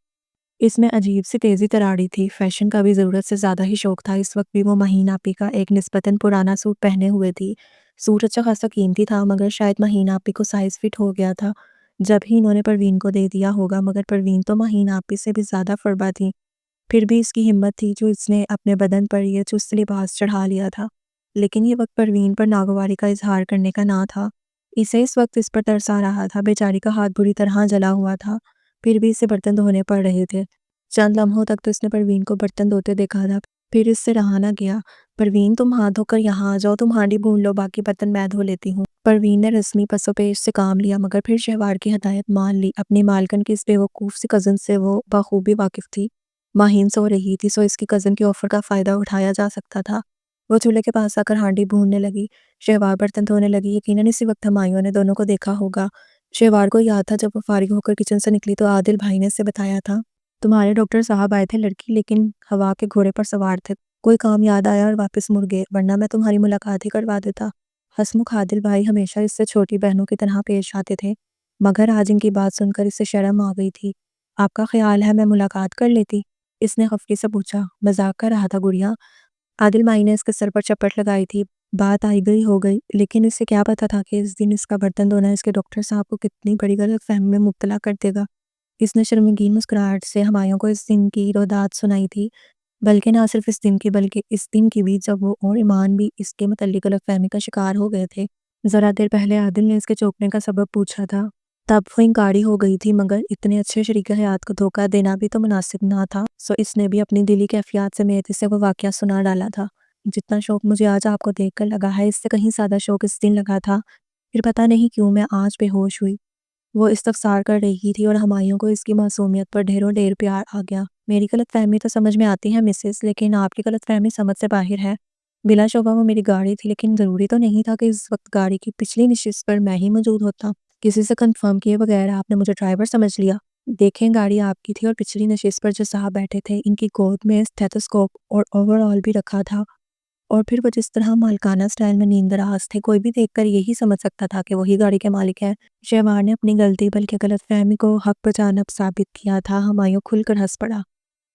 اس میں عجیب سی تیزی تراڑی تھی، فیشن کا بھی ضرورت سے زیادہ ہی شوق تھا۔ اس وقت بھی وہ مہین آپی کا ایک نسبتاً پرانا سوٹ پہنے ہوئے تھی۔ سوٹ اچھا خاصا قیمتی تھا، مگر شاید مہین آپی کو سائز فٹ ہو گیا تھا جب ہی انہوں نے پروین کو دے دیا ہوگا، مگر پروین تو مہین آپی سے بھی زیادہ فربا تھی۔ پھر بھی اس کی ہمت تھی جو اس نے اپنے بدن پر یہ چست لباس چڑھا لیا تھا، لیکن یہ وقت پروین پر ناگواری کا اظہار کرنے کا نہ تھا۔ اسے اس وقت اس پر ترس آ رہا تھا، بیچاری کا ہاتھ بری طرح جلا ہوا تھا، پھر بھی اسے برتن دھونے پڑ رہے تھے۔ چند لمحوں تک تو اس نے پروین کو برتن دھوتے دیکھا تھا، پھر اس سے رہا نہ گیا۔ پروین، تم ہاتھ دھو کر یہاں آ جاؤ، تم ہانڈی بھون لو، باقی برتن میں دھو لیتی ہوں۔ پروین نے رسمی پس و پیش سے کام لیا، مگر پھر شہوار کی ہدایت مان لی۔ اپنی مالکن کی اس بیوقوف سی کزن سے وہ بخوبی واقف تھی۔ مہین سو رہی تھی، سو اس کی کزن کے آفر کا فائدہ اٹھایا جا سکتا تھا۔ وہ چولہے کے پاس آ کر ہانڈی بھوننے لگی، شہوار برتن دھونے لگی۔ یقیناً اسی وقت ہمایوں نے دونوں کو دیکھا ہوگا۔ شہوار کو یاد تھا جب وہ فارغ ہو کر کچن سے نکلی تو عادل بھائی نے اسے بتایا تھا، تمہارے ڈاکٹر صاحب آئے تھے لڑکی لیکن ہوا کے گھوڑے پر سوار تھے، کوئی کام یاد آیا اور واپس مڑ گئے، ورنہ میں تمہاری ملاقات ہی کروا دیتا۔ ہسمکھ عادل بھائی ہمیشہ اس سے چھوٹی بہنوں کی طرح پیش آتے تھے، مگر آج ان کی بات سن کر اسے شرم آ گئی تھی۔ آپ کا خیال ہے میں ملاقات کر لیتی؟ اس نے خفگی سے پوچھا۔ مذاق کر رہا تھا گڑیا، عادل بھائی نے اس کے سر پر چپٹ لگائی تھی۔ بات آئی گئی ہو گئی، لیکن اسے کیا پتا تھا کہ اس دن اس کا برتن دھونا اس کے ڈاکٹر صاحب کو کتنی بڑی غلط فہمی میں مبتلا کر دے گا۔ اس نے شرمگین مسکراہٹ سے ہمایوں کو اس دن کی روداد سنائی تھی، بلکہ نہ صرف اس دن کی بلکہ اس دن کی بھی جب وہ اور ایمان بھی اس کے متعلق غلط فہمی کا شکار ہو گئے تھے۔ ذرا دیر پہلے عادل نے اس کے چونکنے کا سبب پوچھا تھا، تب وہ انکاری ہو گئی تھی، مگر اتنے اچھے شریک حیات کو دھوکہ دینا بھی تو مناسب نہ تھا، سو اس نے بھی اپنی دلی کیفیات سمیت اسے وہ واقعہ سنا ڈالا تھا۔ جتنا شوق مجھے آج آپ کو دیکھ کر لگا ہے، اس سے کہیں زیادہ شوق اس دن لگا تھا، پھر پتہ نہیں کیوں میں آج بے ہوش ہوئی۔ وہ استفسار کر رہی تھی اور ہمایوں کو اس کی معصومیت پر ڈھیروں ڈھیر پیار آ گیا۔ میری غلط فہمی تو سمجھ میں آتی ہے مسز، لیکن آپ کی غلط فہمی سمجھ سے باہر ہے۔ بلا شبہ وہ میری گاڑی تھی، لیکن ضروری تو نہیں تھا کہ اس وقت گاڑی کی پچھلی نشست پر میں ہی موجود ہوتا۔ کسی سے کنفرم کیے بغیر آپ نے مجھے ڈرائیور سمجھ لیا۔ دیکھیں، گاڑی آپ کی تھی اور پچھلی نشست پر جو صاحب بیٹھے تھے ان کی گود میں اسٹیتھوسکوپ اور اوور آل بھی رکھا تھا، اور پھر وہ جس طرح مالکانہ سٹائل میں نیندراز تھے، کوئی بھی دیکھ کر یہی سمجھ سکتا تھا کہ وہی گاڑی کے مالک ہے۔ شہوار نے اپنی غلطی بلکہ غلط فہمی کو حق بجانب ثابت کیا تھا۔ ہمایوں کھل کر ہنس پڑا۔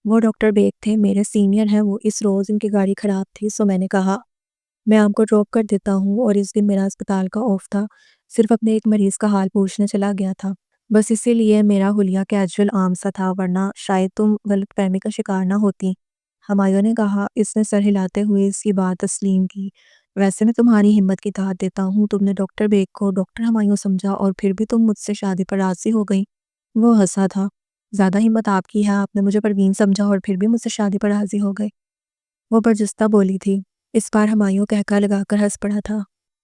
وہ ڈاکٹر بیگ تھے، میرے سینئر ہیں، وہ اس روز ان کی گاڑی خراب تھی، سو میں نے کہا میں آپ کو ڈراپ کر دیتا ہوں، اور اس دن میرا اسپتال کا آف تھا، صرف اپنے ایک مریض کا حال پوچھنے چلا گیا تھا، بس اسی لیے میرا حلیہ کیجول عام سا تھا، ورنہ شاید تم غلط فہمی کا شکار نہ ہوتی۔ ہمایوں نے کہا۔ اس نے سر ہلاتے ہوئے اس کی بات تسلیم کی۔ ویسے میں تمہاری ہمت کی داد دیتا ہوں، تم نے ڈاکٹر بیگ کو ڈاکٹر ہمایوں سمجھا اور پھر بھی تم مجھ سے شادی پر راضی ہو گئی۔ وہ ہنسا تھا۔ زیادہ ہمت آپ کی ہے، آپ نے مجھے پروین سمجھا اور پھر بھی مجھ سے شادی پر راضی ہو گئے، وہ برجستہ بولی تھی۔ اس بار ہمایوں کہکا لگا کر ہنس پڑا تھا۔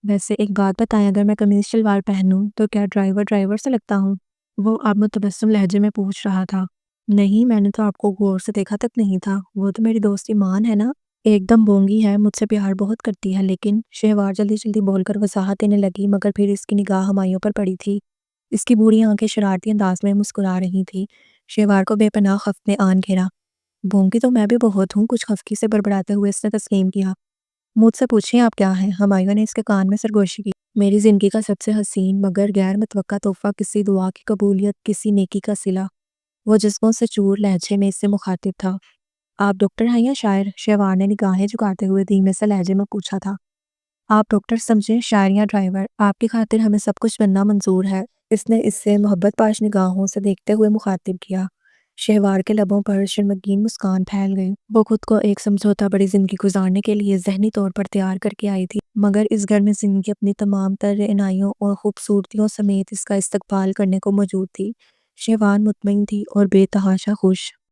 ویسے ایک بات بتائیں، اگر میں قمیض شلوار پہنوں تو کیا ڈرائیور سے لگتا ہوں؟ وہ اب متبسم لہجے میں پوچھ رہا تھا۔ نہیں، میں نے تو آپ کو غور سے دیکھا تک نہیں تھا، وہ تو میری دوست ایمان ہے نا، ایک دم بونگی ہے، مجھ سے پیار بہت کرتی ہے، لیکن شہوار جلدی جلدی بول کر وضاحت دینے لگی، مگر پھر اس کی نگاہ ہمایوں پر پڑی تھی۔ اس کی بوڑھی آنکھیں شرارتی انداز میں مسکرا رہی تھی۔ شہوار کو بے پناہ خفت نے آن گھیرا۔ بونگی تو میں بھی بہت ہوں، کچھ خفگی سے بڑبڑاتے ہوئے اس نے تسلیم کیا۔ مجھ سے پوچھیں آپ کیا ہیں؟ ہمایوں نے اس کے کان میں سرگوشی کی۔ میری زندگی کا سب سے حسین مگر غیر متوقع تحفہ، کسی دعا کی قبولیت، کسی نیکی کا صلہ۔ وہ جذبوں سے چور لہجے میں اس سے مخاطب تھا۔ آپ ڈاکٹر ہیں یا شاعر؟ شہوار نے نگاہیں جھکاتے ہوئے دھیمے سے لہجے میں پوچھا تھا۔ آپ ڈاکٹر سمجھیں، شاعر یا ڈرائیور، آپ کی خاطر ہمیں سب کچھ بننا منظور ہے، اس نے اس سے محبت پاش نگاہوں سے دیکھتے ہوئے مخاطب کیا۔ شہوار کے لبوں پر شرمگین مسکان پھیل گئی۔ وہ خود کو ایک سمجھوتا بڑی زندگی گزارنے کے لیے ذہنی طور پر تیار کر کے آئی تھی، مگر اس گھر میں زندگی اپنی تمام تر عنایوں اور خوبصورتیوں سمیت اس کا استقبال کرنے کو موجود تھی۔ شہوار مطمئن تھی اور بے تحاشا خوش۔